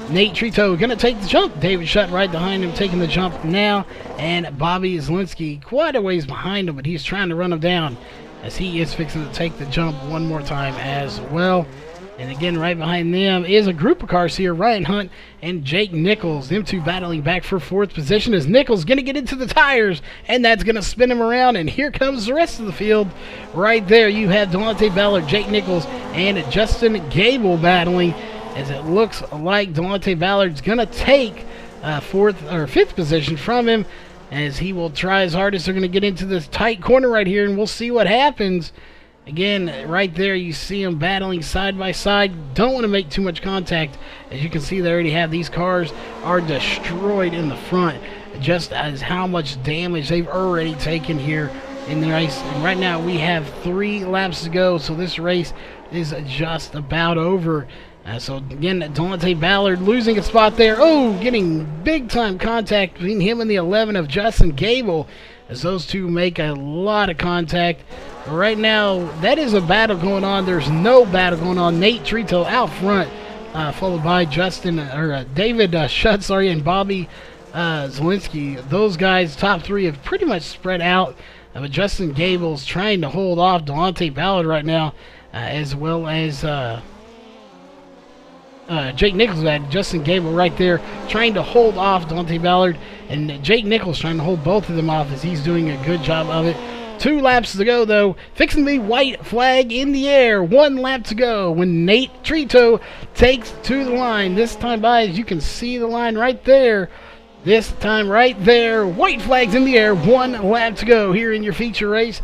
Nate Trito going to take the jump. David Shutt right behind him taking the jump now. And Bobby Zielinski quite a ways behind him, but he's trying to run him down as he is fixing to take the jump one more time as well. And again, right behind them is a group of cars here, Ryan Hunt and Jake Nichols. Them two battling back for fourth position as Nichols going to get into the tires, and that's going to spin him around. And here comes the rest of the field. Right there, you have Delonte Ballard, Jake Nichols, and Justin Gable battling, as it looks like Delonte Ballard's going to take fourth or fifth position from him, as he will try his hardest. They're going to get into this tight corner right here, and we'll see what happens. Again, right there, you see them battling side by side. Don't want to make too much contact. As you can see, they already have these cars are destroyed in the front, just as how much damage they've already taken here in the race. And right now, we have 3 laps to go, so this race is just about over. So again, Delonte Ballard losing a spot there. Oh, getting big-time contact between him and the 11 of Justin Gable. as those two make a lot of contact. Right now, that is a battle going on. There's no battle going on. Nate Trito out front, followed by David Schutz, and Bobby Zielinski. Those guys, top three, have pretty much spread out. But Justin Gable's trying to hold off Delonte Ballard right now, as well as Jake Nichols had Justin Gable right there trying to hold off Delonte Ballard, and Jake Nichols trying to hold both of them off as he's doing a good job of it. 2 laps to go, though. Fixing the white flag in the air. 1 lap to go when Nate Trito takes to the line. This time by, as you can see the line right there. This time right there. White flags in the air. 1 lap to go here in your feature race.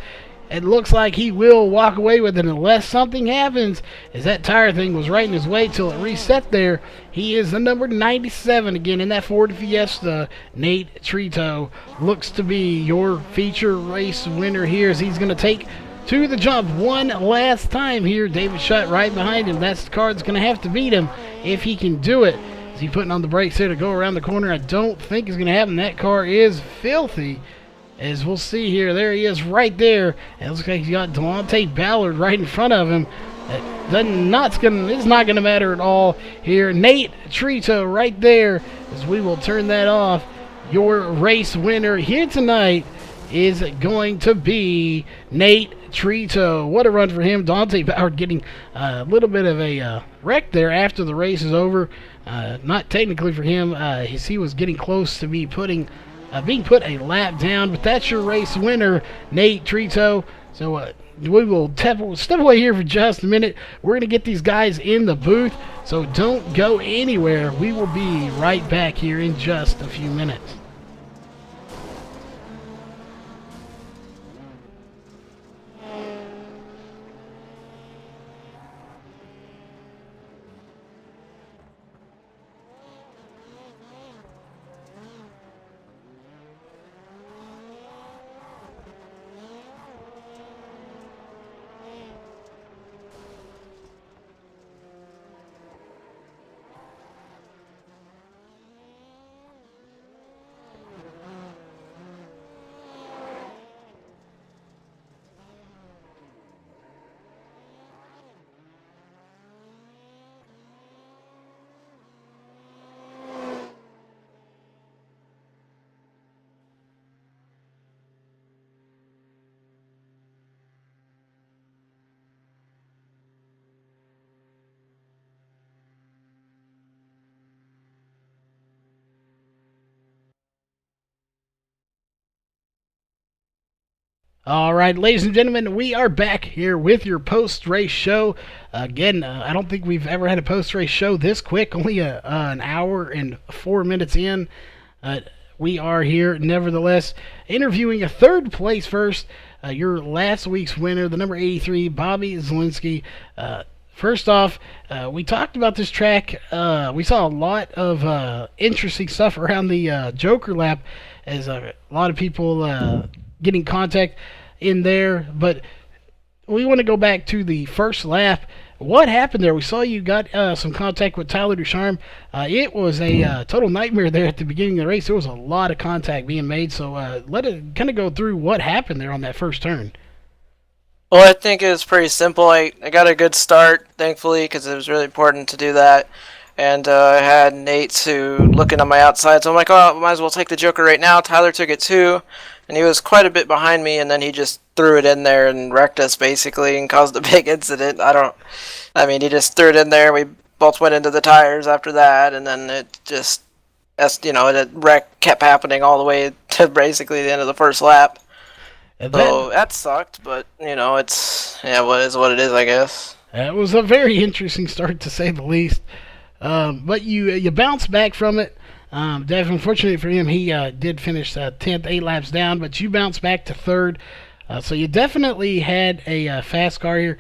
It looks like he will walk away with it unless something happens, as that tire thing was right in his way till it reset there. He is the number 97 again in that Ford Fiesta. Nate Trito looks to be your feature race winner here, as he's going to take to the jump one last time here. David Shutt right behind him. That's the car that's going to have to beat him if he can do it. Is he putting on the brakes here to go around the corner? I don't think it's going to happen. That car is filthy. As we'll see here, there he is right there. It looks like he's got Delonte Ballard right in front of him. It's not going to matter at all here. Nate Trito right there, as we will turn that off. Your race winner here tonight is going to be Nate Trito. What a run for him. Delonte Ballard getting a little bit of a wreck there after the race is over. Not technically for him, as he was getting close to being put a lap down, but that's your race winner, Nate Trito. So we will step away here for just a minute. We're going to get these guys in the booth, so don't go anywhere. We will be right back here in just a few minutes. All right, ladies and gentlemen, we are back here with your post-race show. Again, I don't think we've ever had a post-race show this quick, only an hour and 4 minutes in. We are here, nevertheless, interviewing a third place first, your last week's winner, the number 83, Bobby Zielinski. First off, we talked about this track. We saw a lot of interesting stuff around the Joker lap, as a lot of people getting contact in there, but we want to go back to the first lap. What happened there? We saw you got some contact with Tyler Ducharme. It was a total nightmare there at the beginning of the race. There was a lot of contact being made, so let it kind of go through what happened there on that first turn. Well, I think it was pretty simple. I got a good start, thankfully, because it was really important to do that. And I had Nate looking on my outside, so I'm like, oh, might as well take the Joker right now. Tyler took it too, and he was quite a bit behind me, and then he just threw it in there and wrecked us, basically, and caused a big incident. He just threw it in there, we both went into the tires after that, and then it just, the wreck kept happening all the way to basically the end of the first lap. So that sucked, but, what it is, I guess. It was a very interesting start, to say the least. But you bounced back from it. Unfortunately for him, he did finish 10th, 8 laps down, but you bounced back to 3rd. So you definitely had a fast car here.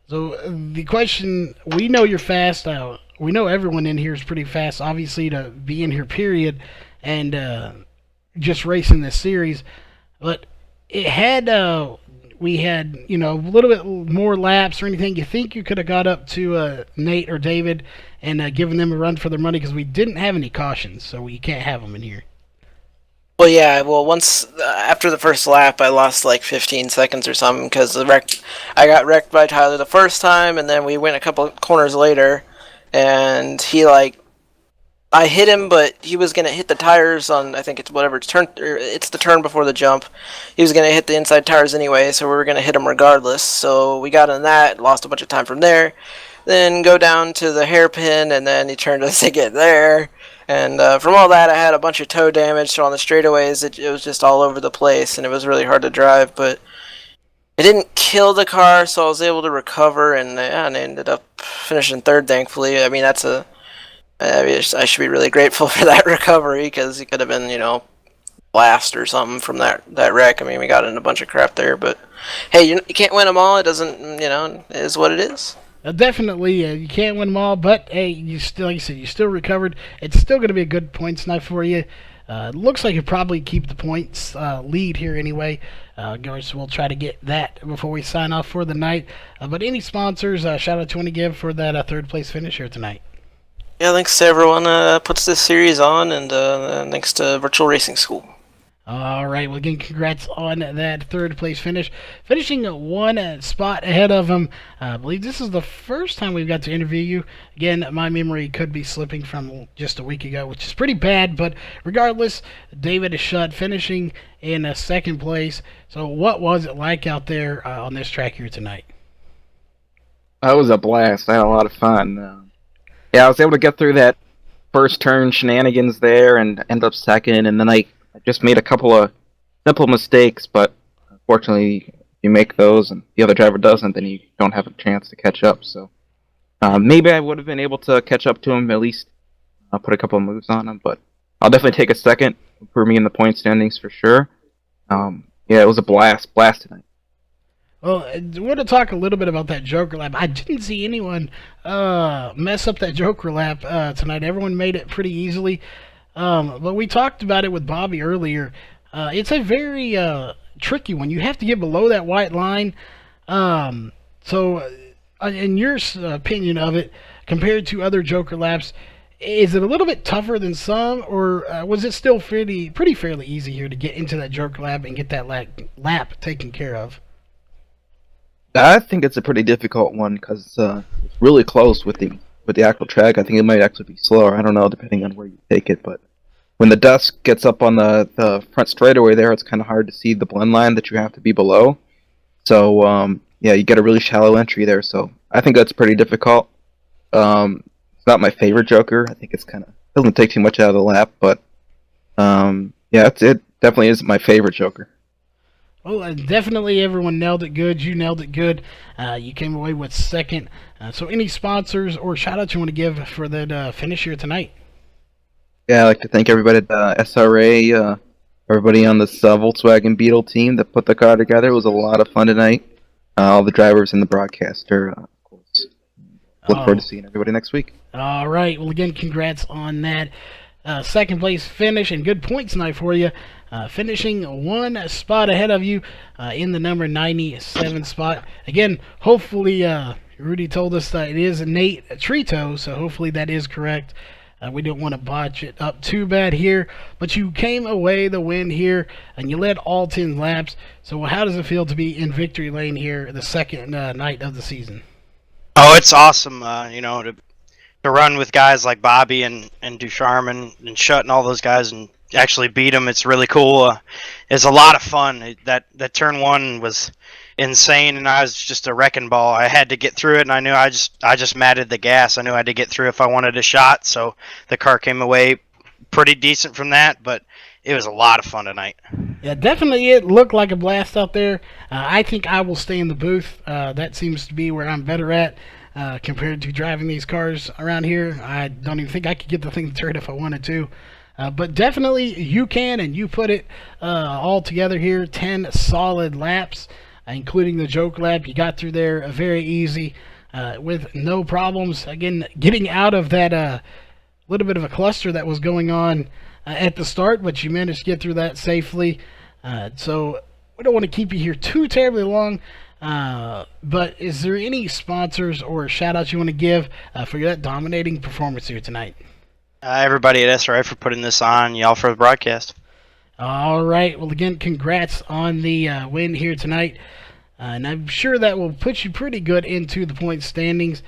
So the question, we know you're fast. We know everyone in here is pretty fast, obviously, to be in here, period, and just racing this series. But it had... we had, a little bit more laps or anything. You think you could have got up to Nate or David and given them a run for their money, because we didn't have any cautions, so we can't have them in here. Well, yeah. Well, once after the first lap, I lost like 15 seconds or something because I got wrecked by Tyler the first time, and then we went a couple of corners later, and he like I hit him, but he was gonna hit the tires on I think it's whatever turn. It's the turn before the jump. He was gonna hit the inside tires anyway, so we were gonna hit him regardless. So we got in that, lost a bunch of time from there. Then go down to the hairpin, and then he turned us to get there. And from all that, I had a bunch of toe damage. So on the straightaways, it was just all over the place, and it was really hard to drive. But it didn't kill the car, so I was able to recover, and I ended up finishing third. Thankfully, I mean I should be really grateful for that recovery because it could have been blast or something from that wreck. I mean, we got in a bunch of crap there, but hey, you can't win them all. It doesn't, it is what it is. Definitely, you can't win them all, but hey, you still, like you said, you still recovered. It's still going to be a good points night for you. Looks like you probably keep the points lead here anyway. Guys, we'll try to get that before we sign off for the night. But any sponsors, shout out to want to give for that third place finish here tonight. Yeah, thanks to everyone puts this series on, and thanks to Virtual Racing School. All right. Well, again, congrats on that third place finish. Finishing one spot ahead of him. I believe this is the first time we've got to interview you. Again, my memory could be slipping from just a week ago, which is pretty bad. But regardless, David Shutt finishing in second place. So what was it like out there on this track here tonight? That was a blast. I had a lot of fun. Yeah, I was able to get through that first turn shenanigans there and end up second, and then I just made a couple of simple mistakes, but unfortunately, if you make those and the other driver doesn't, then you don't have a chance to catch up. So maybe I would have been able to catch up to him, at least put a couple of moves on him, but I'll definitely take a second for me in the point standings for sure. Yeah, it was a blast tonight. Well, I want to talk a little bit about that Joker lap. I didn't see anyone mess up that Joker lap tonight. Everyone made it pretty easily. But we talked about it with Bobby earlier. It's a very tricky one. You have to get below that white line. So, in your opinion of it, compared to other Joker laps, is it a little bit tougher than some, or was it still pretty fairly easy here to get into that Joker lap and get that lap taken care of? I think it's a pretty difficult one because it's really close with the actual track. I think it might actually be slower. I don't know, depending on where you take it. But when the dust gets up on the front straightaway there, it's kind of hard to see the blend line that you have to be below. So, yeah, you get a really shallow entry there. So I think that's pretty difficult. It's not my favorite Joker. I think it's doesn't take too much out of the lap. But, yeah, it definitely isn't my favorite Joker. Well, definitely everyone nailed it good. You nailed it good. You came away with second. So any sponsors or shout-outs you want to give for that finish here tonight? Yeah, I'd like to thank everybody at SRA, everybody on this Volkswagen Beetle team that put the car together. It was a lot of fun tonight. All the drivers and the broadcaster, of course. Look forward to seeing everybody next week. All right. Well, again, congrats on that second place finish and good points tonight for you. Finishing one spot ahead of you in the number 97 spot. Again, hopefully, Rudy told us that it is Nate Trito, so hopefully that is correct. We don't want to botch it up too bad here, but you came away the win here, and you led all 10 laps. So how does it feel to be in victory lane here the second night of the season? Oh, it's awesome, to run with guys like Bobby and Ducharme and Shutt and all those guys and actually beat them. It's really cool. It's a lot of fun. That turn one was insane, and I was just a wrecking ball. I had to get through it, and I knew I just matted the gas. I knew I had to get through if I wanted a shot, so the car came away pretty decent from that, but it was a lot of fun tonight. Yeah, definitely it looked like a blast out there. I think I will stay in the booth. That seems to be where I'm better at compared to driving these cars around here. I don't even think I could get the thing to turn if I wanted to. But definitely you can, and you put it all together here. 10 solid laps, including the joke lap. You got through there very easy with no problems. Again, getting out of that little bit of a cluster that was going on at the start, but you managed to get through that safely. So we don't want to keep you here too terribly long. But is there any sponsors or shout-outs you want to give for that dominating performance here tonight? Everybody at SRA for putting this on, y'all for the broadcast. All right. Well, again, congrats on the win here tonight. And I'm sure that will put you pretty good into the point standings.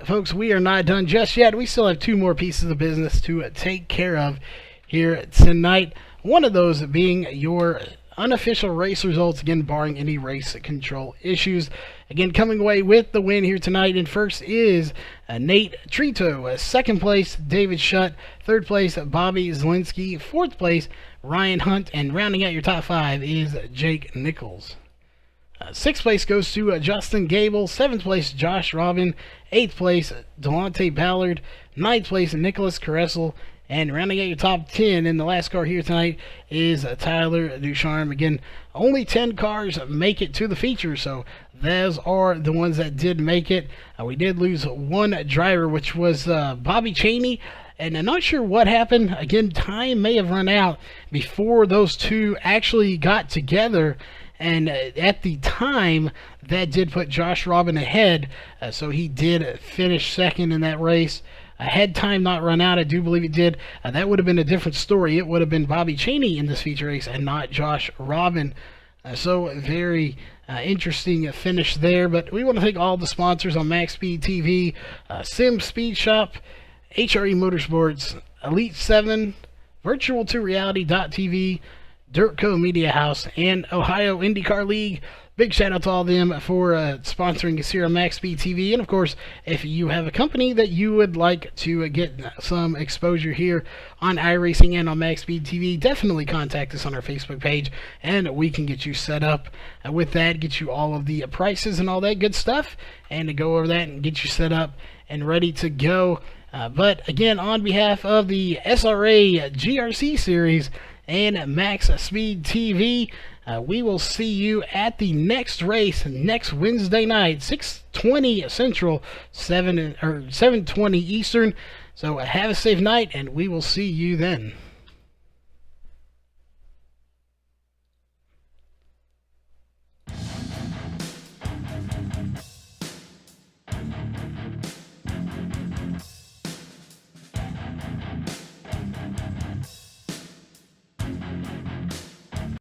Folks, we are not done just yet. We still have 2 more pieces of business to take care of here tonight. One of those being your unofficial race results, again, barring any race control issues. Again, coming away with the win here tonight. And first is Nate Trito. Second place, David Shutt. Third place, Bobby Zielinski. Fourth place, Ryan Hunt. And rounding out your top 5 is Jake Nichols. Sixth place goes to Justin Gable. Seventh place, Josh Robin. Eighth place, Delonte Ballard. Ninth place, Nicholas Caressel. And rounding out your top 10 in the last car here tonight is Tyler Ducharme. Again, only 10 cars make it to the feature, so those are the ones that did make it. We did lose one driver, which was Bobby Cheney. And I'm not sure what happened. Again, time may have run out before those two actually got together. And at the time, that did put Josh Robin ahead. So he did finish second in that race. Had time not run out, I do believe it did. That would have been a different story. It would have been Bobby Cheney in this feature race and not Josh Robin. So very interesting finish there. But we want to thank all the sponsors on MaxSpeedTV, Sim Speed Shop, HRE Motorsports, Elite 7, Virtual2Reality.tv, Dirtco Media House, and Ohio IndyCar League. Big shout out to all of them for sponsoring us here on MaxSpeedTV. And of course, if you have a company that you would like to get some exposure here on iRacing and on MaxSpeedTV, definitely contact us on our Facebook page and we can get you set up with that, get you all of the prices and all that good stuff, and to go over that and get you set up and ready to go. But again, on behalf of the SRA GRC Series and MaxSpeedTV, we will see you at the next race next Wednesday night, 6:20 Central, 7:20 Eastern. So have a safe night, and we will see you then.